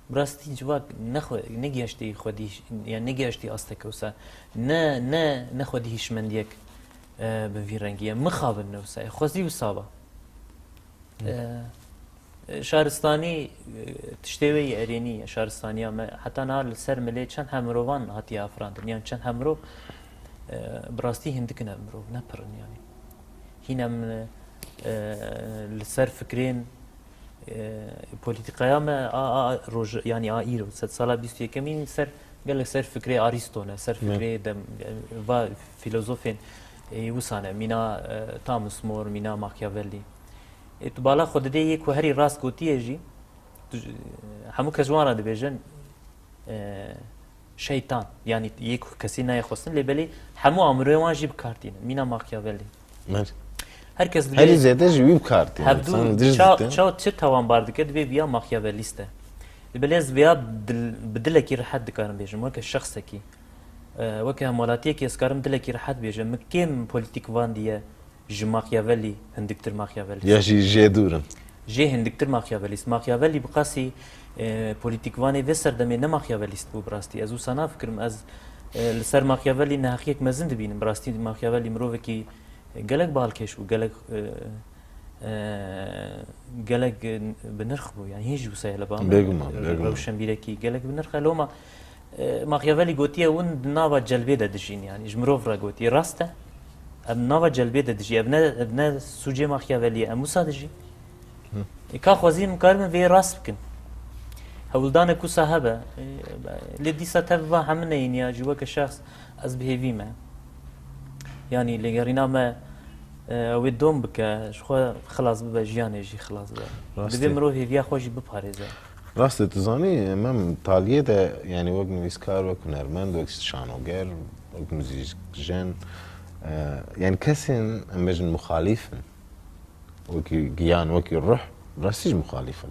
براستي جواك نخو نگيشتي خودي يعني نگيشتي استكوسا نه نخودي هيش منديك بفيرنگيه مخابن نوسا خوزي وصابه شارستانی تشتوی ارینی شارستانی حتی نال سر ملی چند همروان هاتی افراندن یعنی چند همرو براستی هندک نمرو نپرن یعنی هینم لسر فکرین پولیتیکایا ما روج یعنی ایرو ست سال 21 کمین سر قال سر فکری آریستونه سر فکری دم و فیلسوفین وسانه مینا تامس مور مینا ماکیاولی تو بالا خود ده یک و هری راست گوتیه جی همو کجوانا دبیجن شیطان یعنی یک کسی نه خواستن لبلی همو امروی وان جیب کارتین مینا ماکیاولی هر کس دبی هری زیاده جیب کارتین هبدو چه توان بارد که دبی بیا ماکیاولیسته لبلی از بیا بدلکی راحت دکارم بیجن وکه شخصه کی وکه همولاتیه که اسکارم دلکی راحت بیجن مکیم پولیتیک وان دیه جي ماكيافيلي هندكتر ماكيافيلي يا جي دورن جي هندكتر ماكيافيليست ماكيافيلي بقاسي بوليتيكواني فيسر دمي نه ماكيافيليست بو براستي ازو سنا فكرم از لسر ماكيافيلي ناخيك مزن دبين براستي ماكيافيلي مروفكي قالك بالكيش وقالك قالك بنرخبو يعني هيجي وسهله بام روشن بيركي قالك بنرخ لوما ماكيافيلي قوتيه ون نابا جلبيده دجين يعني جمروف را قوتي راسته اب نوا جلبه دجي ابنا سوجي ماكيافيلي اموسا دجي کا خوازیم کارم وی راست بکن هولدان کو صاحبه لدی ستوا همه اینیا جوا که شخص از بهیوی ما يعني لقرينا ما ودوم بك شخو خلاص بجياني جي خلاص بدي مروه فيها خوش بباريزه راست تزاني امام تاليه ده يعني وقت نويسكار وقت هنرمند وقت شانوگر وقت موزيجن يعني كسن امجن مخالفا وكي جيان وكي الروح راستيج مخالفا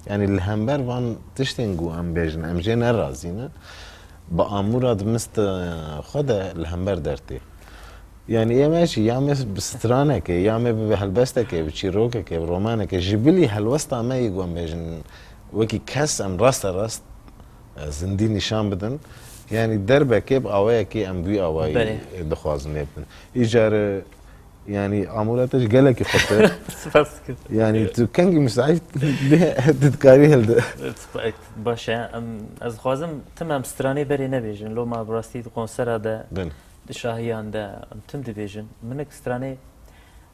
يعني الهمبر وان تشتنجو ام بيجن ام جينا رازينا بأمورات مست خدا الهمبر درتي يعني يا ماشي يا مس بسترانك يا ما بهالبستك بتشيروكك برومانك جبلي هالوسطة ما يقوم بيجن وكي كاس ام راست زندي نشان بدن يعني دربه كيب اوايا كي ام بي اواي دخوازن يبن ايجار يعني عمولاتش قالك خطر يعني تو كانجي مساعد تذكاري هل باشا از خوازم تمام ستراني بري نبيجن لو ما براستي كونسر هذا شاهيان ده تم ديفيجن منك ستراني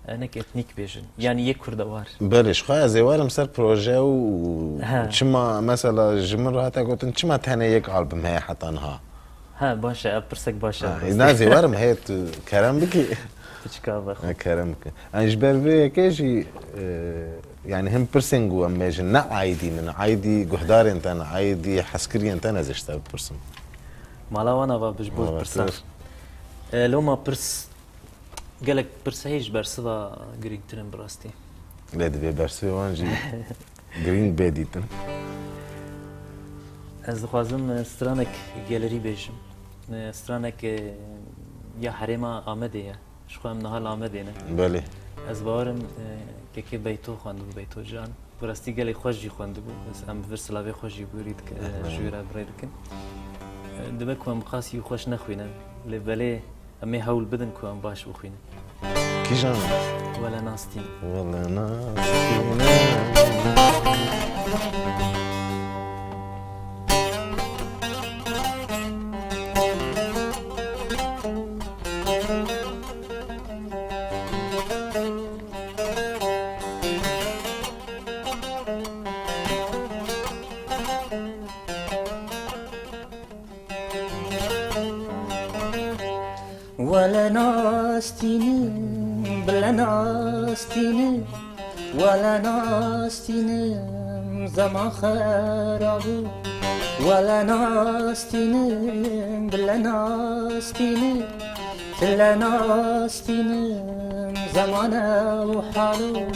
انك اتنيك بيجن يعني يك كردوار بلش خويا زوارم سر بروجي وشما مثلا جمر هاتا قلت شما تهنا يك البوم هي حتى انها ها باشا برسك باشا اذا زوارم هي كرم بكي تشكا كرم بك انا جبر في كيجي يعني هم برسنجو اماجن نا عايدي من عايدي قهدار انت انا عايدي حسكري انت انا زشتا برسن مالا وانا بجبور برسان لو ما برس قالك برسهيج برسوا جرين ترن براستي لا دبي برسوا وانجي جرين بيديتن از خوازم سترانك گالری بیشم سترانك یا حريما آمده شو هم نهال آمده نه بله از بارم که بیتو خواند و بیتو جان براستی گلی خوشی خواند بود بس هم ورسلاوی خوشی بورید که جویرا برای کن دبه کوام قاسی خوش نخوینه لبله امی هول بدن کوام باش بخوینه کی جان ولا ناستین ولا ناستین ولا ناستين بلا ناستين ولا ناستين زمان خرابو ولا ناستين بلا ناستين بلا ناستين زمان وحالو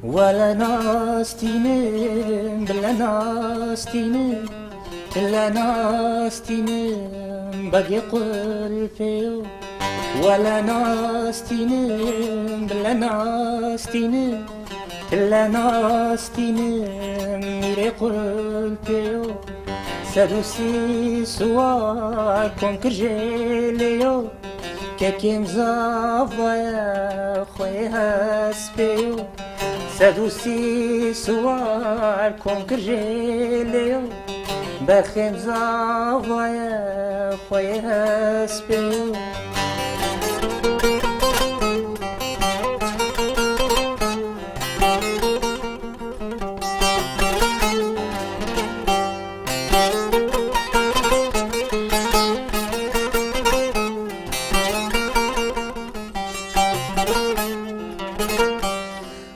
ولا ناستين بلا ناستين بلا ناستين باقي قلبي ولا ناستين بلا ناستين بلا ناستين ميري قلبي سدوسي سوا كون كرجليو كيم زافايا خويا سبيو سدوسي سوار كون كرجليو بخيم زافايا خويا سبيو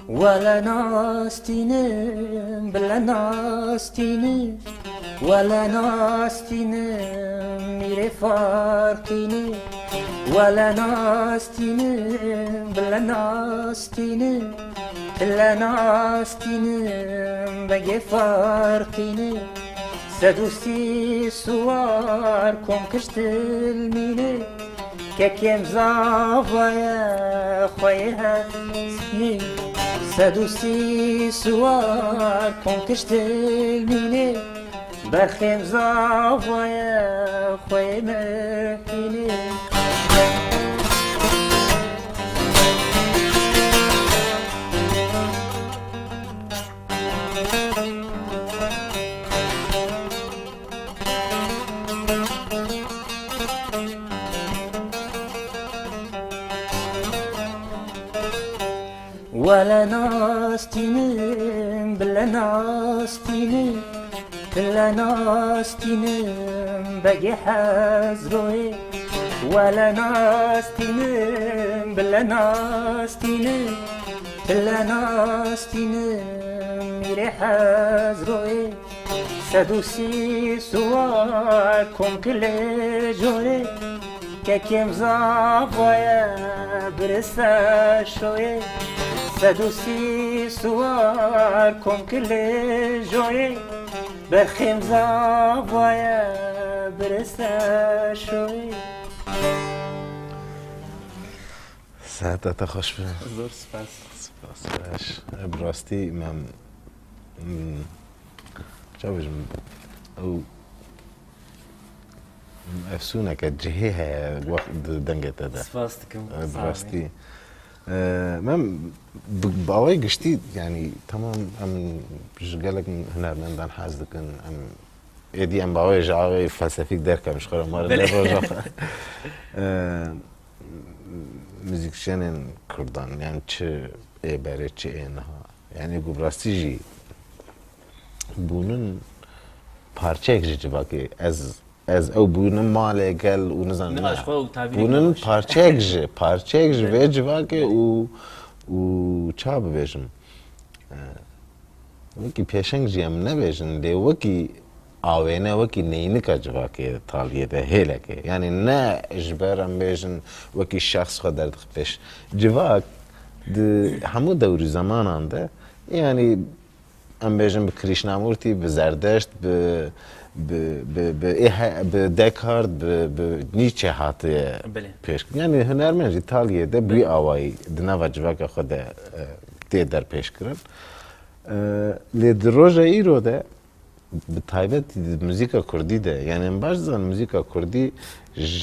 ولا ناستين بلا ناستين ولا ناستين ميري فارقين ولا ناستين بلا ناستين بلا ناستين باقي فارقين سدوسي سوار كون كشت الميني كيم زافايا خويا سبيل سدوسي سوار كون كشت الميني برخيم زافايا خويا مهيني ولا ناستینم بلا ناستینم بلا ناستینم بگی حزروی ولا ناستینم بلا ناستینم بلا ناستینم میره حزروی سدوسی سوار کم کل جوره که کم زاویه برسه شویه سدوسی سوار کم کل جوره برخیم زاویه برسه شویه ساعتها خوش بیم زور سپاس باش براستی من چه بجم او افسونه که جهه های وقت دنگت ده سپاس دکم براستی من باوی گشتی یعنی تمام ام جگلک هنرمندان حاضر کن ام ایدی ام باوی جاوی فلسفیک درک مش خورم مارد در روزا موزیکشنن کردن یعنی چه عبارت چه اینها یعنی براستی جی بونن پارچه اکجی باکی از او بونن ماله گل و نزن نه اشخاص تعبیری بونن پارچه اکجی و جواکی و چه ببیشم وکی پیشنگ جی هم نبیشن دی وکی آوینه وکی نینه که جواکی تالیه ده هیله که یعنی نه اجبارم بیشن وکی شخص خود درد پیش جواک همو دوری زمان ده یعنی ام بیشن به کریشنامورتی به زردشت به دکارت به نیچه هاته پیش یعنی هنرمند ایتالیه ده بی آوایی دنوا جواک خود ده در پیش کرد لید روژه ای رو ده به تایبت موزیکا کردی ده یعنی باش زن موزیکا کردی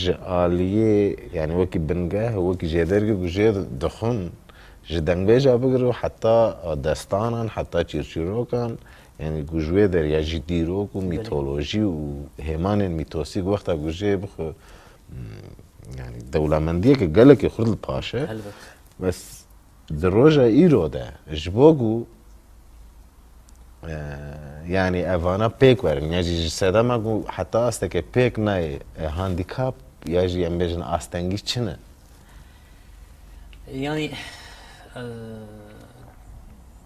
جالیه یعنی وکی بنگاه وکی جدرگی گوشه دخون جدنگ بیجا بگرو حتی دستانان حتی چیرچیروکان یعنی گوشوه در یا جدیروک و میتولوژی و همان میتوسیک وقتا گوشه بخو یعنی دولمندیه که گلک خورد پاشه بس در روژه ای رو ده جبوگو یعنی اوانا پیک ورن یعنی ساده مگو حتی است که پیک نه هاندیکاپ یا جی ام بیشن آستنگی چنه یعنی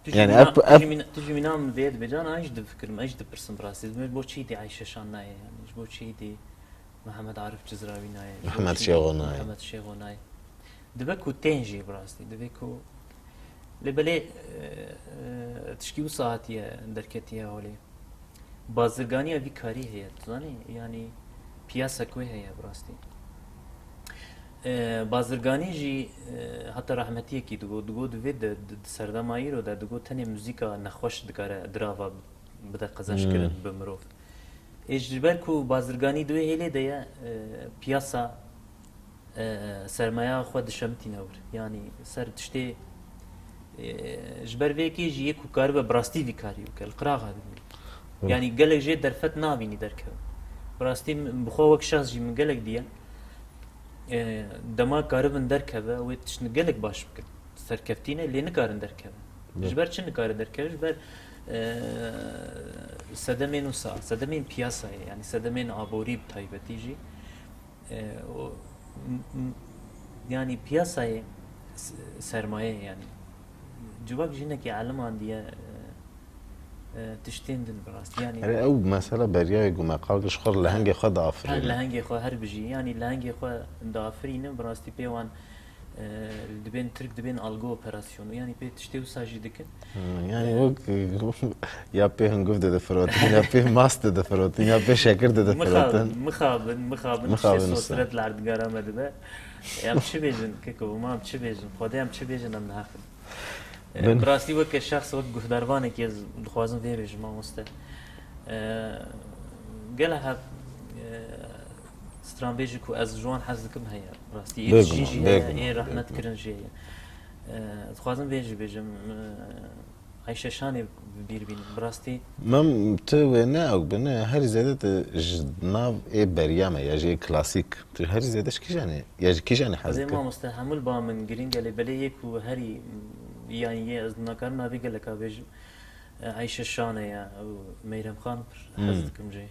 يعني تجي من نام بيد بجان اجد فكر اجد برسم براسي بو شي دي عايشه شاناي يعني بو شي دي محمد عارف جزراوي ناي محمد شيغوناي دبكو تنجي براسي دبكو لبلي تشكيو ساعتي دركتي هولي بازرگاني في كاري هي تزاني يعني بياسا كوي هي براستي بازرگانی جی حتی رحمتیه کی دگو دوید سردمایی رو دگو تنی موزیکا نخوش دکاره دراوا بده قزاش کردن بمروف اجبر کو بازرگانی دوی هیله ده پیاسا سرمایه خود شمتی نور یعنی سر تشتی جبر ویکی جی کو کار به براستی وی کاری وکل قراغه یعنی گلک جی درفت نابینی درکه براستی بخو وک شخص جی من گلک دیه دما کاربن درکبه و تشنگلک باش بکن سرکفتینه لی نکارن درکبه جبر چه نکارن درکبه جبر سدمین و سا سدمین پیاسه یعنی سدمین آبوری بتایبتی جی یعنی پیاسه سرمایه یعنی جواب جینه که علم آندیه تشتين دن براست يعني او مثلا برياي قوم قالش خور لهنجي خد افرين لهنجي خو هر بجي يعني لهنجي خو دافرين براستي بيوان دبين ترك دبين الجو اوبراسيون يعني بي تشتي وساجي دك يعني وك يا بي هنقف ده فروتين يا بي ماست ده فروتين يا بي شكر ده فروتين مخابن شي صورت العرض قرامه ده يا مشي بيجن كيكو ما مشي بيجن خدام مشي بيجن من هاخد براستی وقت شخص وقت گهداروانه که دخوازم ویرش ما مسته گله ها استرامبیجی کو از جوان حزکم هیا براستی ایجی هیا رحمت کرن جیه دخوازم ویرش بیجم عیشه شانی بیر بین براستی من تو نه او بنه هر زیاده جناب ای بریامه یا جی کلاسیک تو هر زیادهش کی جانه یا کی جانه حزک ما مستحمل با من گرین گله بله یک و هری يعني از ناکارم نابی گلک بیجم عیش شانه یا میرم خان حزد کم جی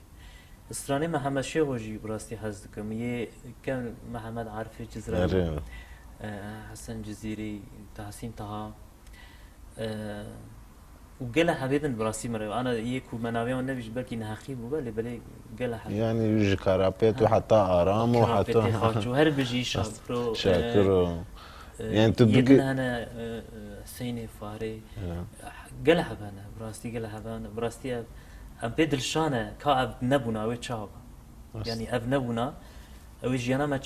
استرانی محمد شیخوجی براستی حزد کم یه کم محمد عارفی جزیره حسن جزیری تحسین تها وقال حبيبن براسي مرة أنا يكو منابع والنبي بلكي نهخي بقول بلي قال حبيب يعني يجي كرابيت وحتى آرام وحتى خاطر وهر بيجي شاكرو شاكرو يعني تبقى يدنا أنا حسيني فاري قال حبانا براستي قال حبانا براستي أم بدل شانة كأب نبونا ويتشاب يعني أب نبونا أو جيانا ما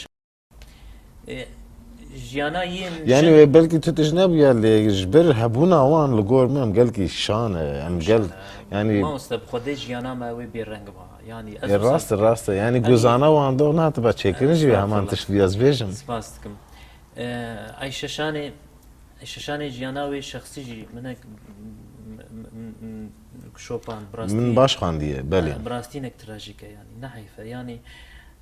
جيانا يعني بلكي تتجنب يا اللي جبر هبونا وان لقور مام قالكي شان ام قال يعني ما استب خدي جيانا ما وي بيرنج با يعني الراس يعني جوزانا وان دو نات با تشيكرنج بها ما انتش بياز بيجم سباستكم اي شاشاني جيانا وي شخصي جي منك شوبان براستي من باش خانديه بلي براستينك تراجيكا يعني نحيفه يعني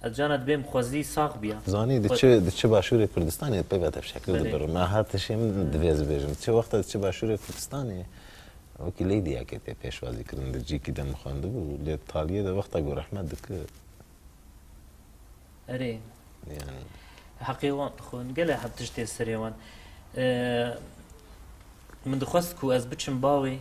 اجانت بهم خوازی ساق بیا زانی دچه باشور کردستانی پیوسته بشکل دبر ما هاتش من دویز بیشم چه وقت دچه باشور کردستانی وکی لیدیا که تی پیشوازی کردن درجی کی دم خانده بود لیت تالیه ده وقتا گو رحمت دک اره يعني حقيقة خون قال حب تشتي السريوان من دخوست كو از بچم باوي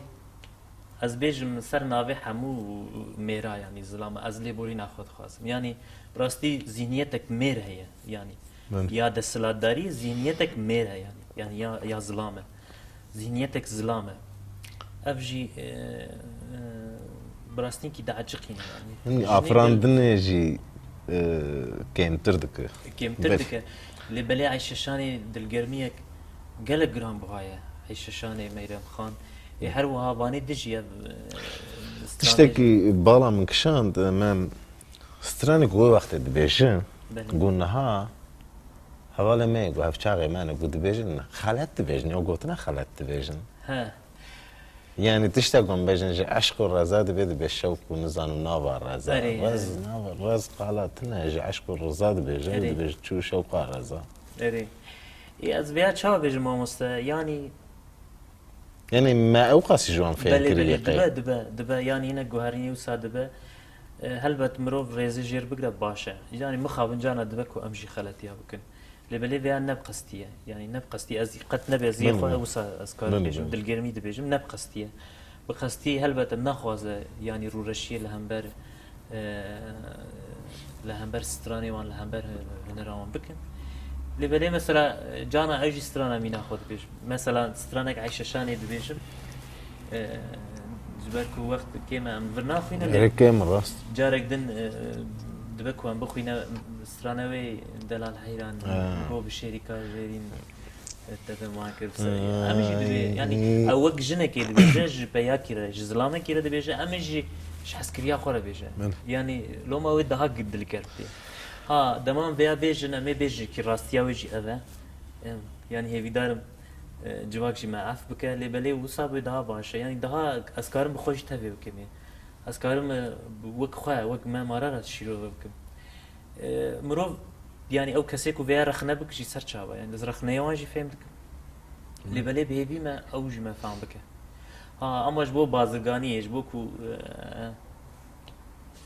از بيجم سر ناوي حمو ميرا يعني ظلامة از لي بوري ناخد خاصم يعني براستي ذهنيتك مير هي يعني يا دسلاتداري ذهنيتك مير يعني يا ظلامة ذهنيتك ظلامة افجي براستين كي دعجقين يعني افراندن يجي كيم تردك اللي بلي عيششاني دلقرميك قلق جرام بهاية عيششاني ميرم خان هر وها باني دجي تشتكي بالا من كشان امام ستراني قوي وقت دبيجن قلنا ها حوالا ما يقول هفشاغي مانا قد دبيجن خالت دبيجن يو قلتنا خالت دبيجن ها يعني تشتاقون بيجن جي عشق الرزا دبيد بيشوك ونزان نافا الرزا رز نافا رز قالتنا جي عشق الرزا دبيجن دبيج شو شوق الرزا اري ازبيات شو بيجن ماموستا يعني ما اوقاس جوان في بلي دبا يعني هنا جوهرية وسادبة هلبت مروف ريزي جير بقرب باشا يعني مخابن جانا دبكو امشي خلتيها بكن لبلي فيها نبقستيه يعني نبقستي ازي قد نبي ازي خو وسا اسكار بيجم دلقرمي دبيجم نبقستيه بقستي هلبت ناخوازه يعني رورشيه لهمبر ستراني وان لهمبر هنراون بكن لبلي مثلا جانا اجي سترانا مين اخذ بيجم مثلا سترانك عايشه شاني دبيجم جبركو وقت كيما مفرنا فينا هيك كيما راست جارك دن دبكو ام بخوينا سترانوي دلال حيران هو بالشركه غيرين تتماكر امجي دبي يعني اوق جنك دبي بياكير جزلامه كير دبي امجي شحسكريا خورا بيجا يعني لو ما ود هاك قد الكرتي ها دمان بيا بيجنا ما بيجي كي راستيا ويجي اذا يعني هي بدار جواكشي ما عف بك اللي بلي وصاب ده باشه يعني ده اسكارم بخوش تبي بكمي اسكارم وك خا وك ما مرارت شيرو بكم مروف يعني او كسيكو فيها رخنا بك شي سر شابا يعني رخنا واجي فهمتك اللي بلي بهبي ما اوج ما فهم بك ها اما جبو بازرگاني جبوكو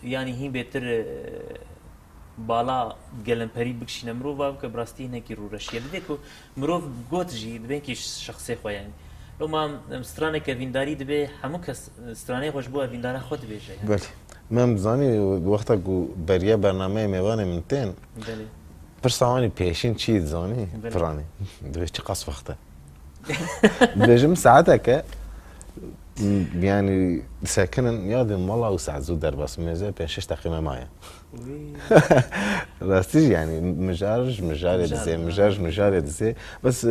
يعني هي بيتر بالا گلمپری بکشینه مرو واب که براستی نکی رو رشیه دبیکو مرو گوت جی دبیکیش شخصی خو یعنی لو ما سترانه که وینداری دبی همو کس سترانه خوش بو وینداره خود بیشه بله من بزانی وقتا کو بریا برنامه میوانه منتين بله برسواني پیشین چی زانی فرانی دوی چی قص وقتا بجم ساعتك يعني ساكنا يادم والله وسع زودر بس ميزه بين 6 دقيقه معايا راستي يعني مجارج زي بس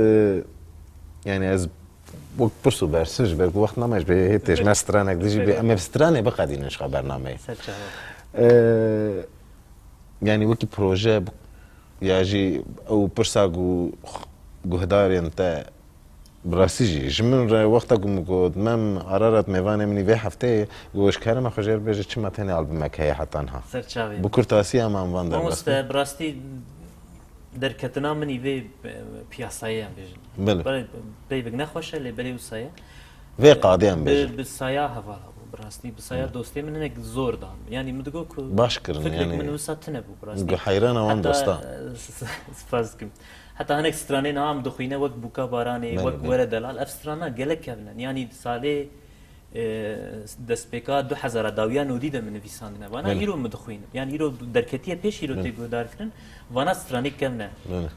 يعني از وقت برسو برسج برك وقت نماش بهيتش ما سترانك ديجي اما ستراني بقى دي نشغل برنامج يعني وكي بروجي ياجي او برساغو هداري انت براسيجي جمن وقتك مقود مم قررت ميفاني مني في حفتي وش كلمه خجر بيجي تشما ثاني البوم هي حتى انها سرچاوي بكرتاسيا ما فاندر بس براستي درکتنا منی وی پیاسایی هم بیشن بله برای بگ نخوشه لی برای وسایه وی قاضی هم بیش بسایا هوا براستی بسایا دوستی من نک زور دام یعنی مدگو کو باش کردن فکرك یعنی من وسط نبو براستی گو حیران آوام دوستا سپاس کم حتی هنک سترانه نام دخوینه وقت بوکا بارانه بله، وقت بله. ورد دلال اف سترانه گلک کبنن یعنی ساله دەستپێکا 2000 داویان نودی دە من نویساندنە وانا بله. ئیرۆ مدخوین یان ئیرۆ دەرکەتیە پێش ئیرۆ تێگۆدارکردن وانا سترانەی کەم نە بله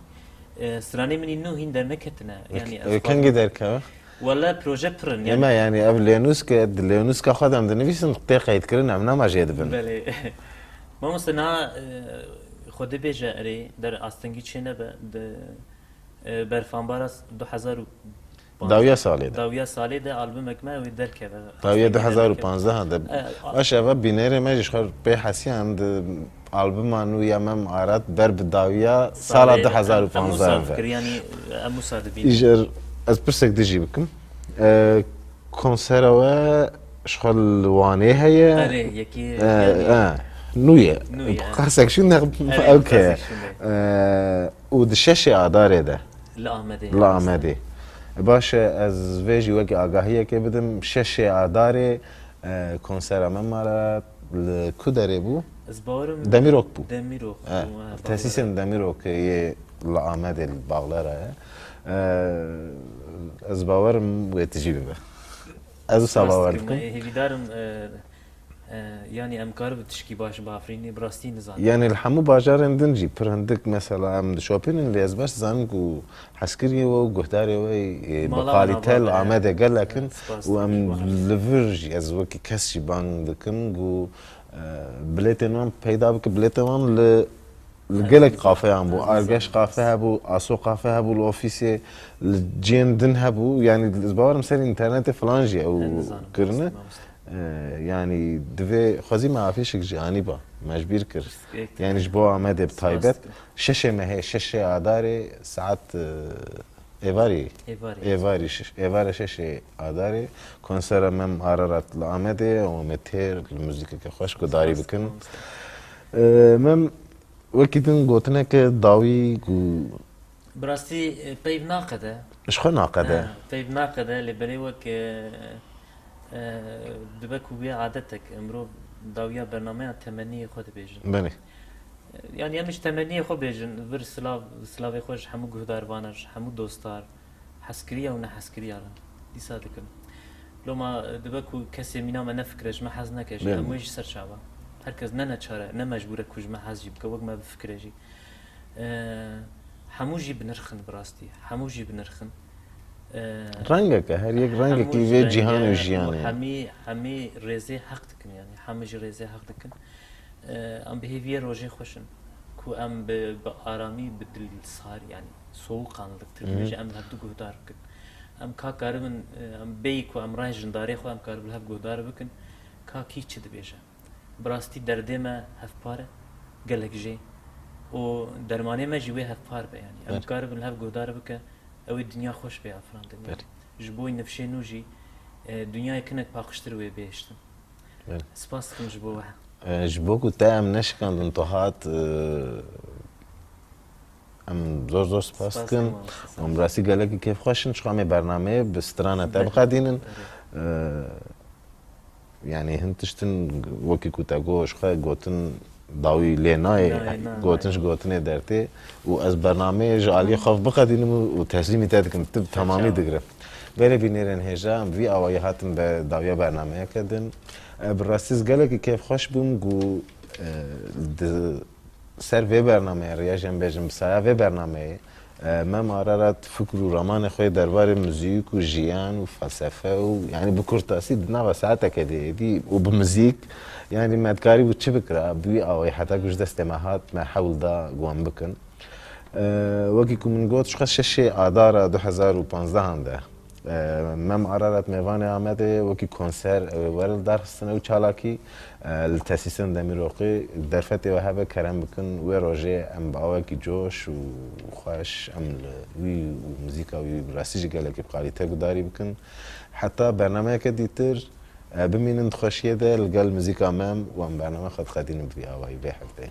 سترانەی منی نو هین دەرنەکەتنە ینی کنگی درکه ولا پروژه پرن اما يعني اب ليونس خدم دنویسن قطع قید کردن ام نماجه دبن بله ما مثلا خود بیجه اری در آستنگی چینه به برفانباراس 2000 داویه سالی ده داویه سالی ده آلبوم اکمه و درکه داویه 2015 ده باش اول بینره ماجش خور به حسیان ده آلبوم انو یمم عارت بر بداویه سال 2015 فکر یعنی اموساد بین ایجر از پرسک دجی بکم کنسر و شغل وانه هيا اره یکی نوية نوية. قاسك شو نغب اوكي ودششي عداري ده لا عمدي باش از فيجي وكي آگاهية كي بدم ششي عداري كونسر امام مالا لكودري بو از باورم دميروك بو دميروك تأسيس دميروك هي العمدي الباغلارة از باورم ويتجيبه به از سباور بكم هیویدارم يعني امكار بتشكي باش بافريني براستي نزان يعني الحمو باجار اندنجي پر عندك مثلا ام شوبين اللي از باش زانكو حسكري و قهداري و بقاليتل عماده قال لكن وام لفرج از وكي كسي بان دكم جو بليتنوان پیدا بك بليتنوان لقلق قافه بو ارقش قافه بو اسو قافه بو الاوفيسي الجين دن بو يعني زبار مثلا انترنت فلانجي او كرنه يعني دفي خزي ما فيش جانبه مجبير كر يعني جبو عماد بطايبت ششه ما هي ششه عداري ساعات ايفاري ششه عداري كونسر مم عررت العمادي ومتير الموسيقى كخوش كداري بكن مم وكيدن قوتنا كداوي براستي بيب ناقده شخو ناقده بيب ناقده اللي بري وك دبكو بيا عادتك امرو داويا برنامج تمني خود بيجن بله يعني مش تمني خود بيجن بر سلاوي خوش همو گهدار وانش همو دوستار حسكريا ونا حسكريا دي صادقن لو ما دبكو كسي مينا ما نفكرش ما حزنكش اموش سر شعبا هركز ننا چاره نه مجبوره كوج ما حزجي بك وق ما بفكرجي هموجي بنرخن براستي هموجي بنرخن رنگك هر یک رنگ کی وی جهان و جیانه همي رزي حق دكن يعني همج رزي حق دكن ام بيهيفير روجي خوشن كو ام بآرامي بدل صار يعني سوق عندك ترمجي ام هدو گهدار بكن ام کا كارمن ام بيكو ام راي جنداري خو ام كاربل هب گهدار بكن کا کی چد بيجا براستي درده ما هفپاره گلک جي و درمانه ما جوي هفپار به يعني ام كاربل هب گهدار بك او الدنيا خوش بي افران دنيا جبوي نفشي نوجي دنيا كنك باقشتر وي بيشتن سپاس كم جبوه جبوكو تاعم نشكن انتوهات ام زور سپاس كن ام راسي قالك كيف خوشن شخامي برنامه بسترانه تبقى دينن يعني هنتشتن وكي كوتا گوش خا گوتن داوي ليناي گوتنش گوتنه درتي و از برنامج علي خاف بقدين وتسليمي تاعك مكتب تمامي دغرا بلا بينيرن هجام في اوي هاتم بداويه برنامج كدن بالراسيس قالك كيف خوش بوم جو سر في برنامج رياجن بجم سا في برنامج ما مرارت فكر و رمان خوي دربار موزيك و جيان و فلسفه و يعني بكورتاسي دنا ساعتها كده دي وبمزيك يعني ما تكاري وتش بكره بي او حتى كوش دستماهات ما حاول دا قوام بكن وكيكم من قوت شخص ششي اداره 2015 هنده ما مرارت ميوان عمده وكي كونسر ورل درسنا و چالاكي التاسيسن دميروقي درفتي وهبه كرم بكن و روجي ام باوكي جوش و خوش ام وي موزيكا وي راسيجي قالك بقاليته داري بكن حتى برنامج كديتر بمين خوشيه ده لقال موزيكا امام وام برنامج خد خدين بي اوي بحفده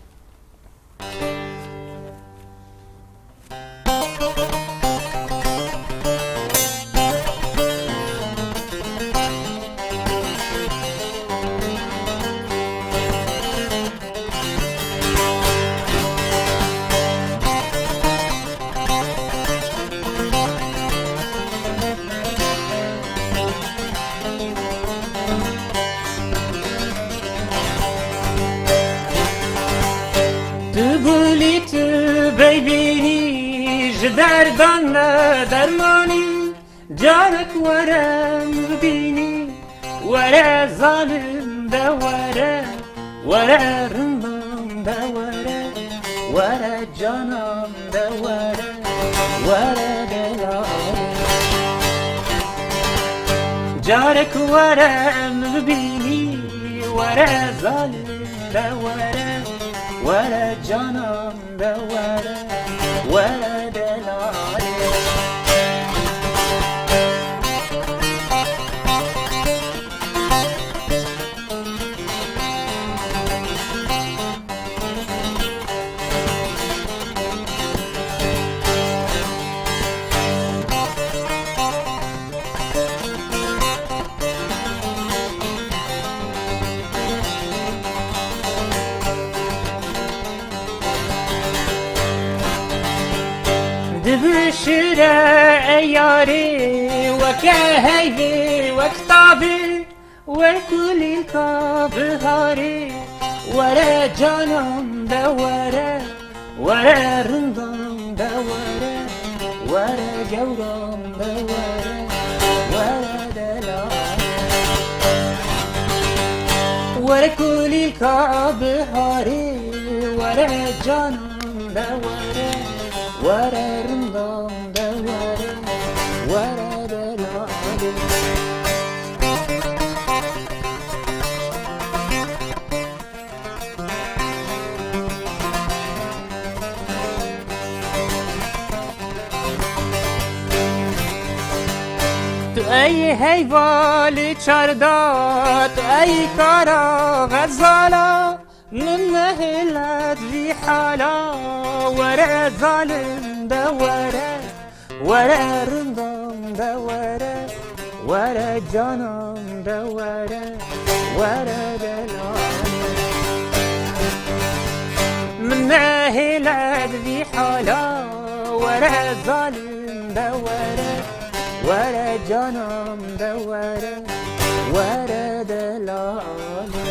دلی تو ببینی جدردان درمانی جانك ورا بيني ورا ظالم ده ورا رمضان ده ورا جانم ده ورا دلال جارك ورا بيني ورا ظالم ده ورا جانم ده ورا دلال دبشرة ياري وكهيبي وكتابي وكل الكابهاري ورا جانم ده ورا رمضان ده ورا جورم ده ورا دلال ورا كل الكابهاري ورا جانم ده ورا رمضان ده ورا دلال تو ای حیوان چردا تو ای کارا غزالا من نهلت في حالا ورا ظالم ده ورا رمضان ده ورا جانم ده ورا دلال من نهلت في حالا ورا ظالم ده ورا جانم ده ورا دلال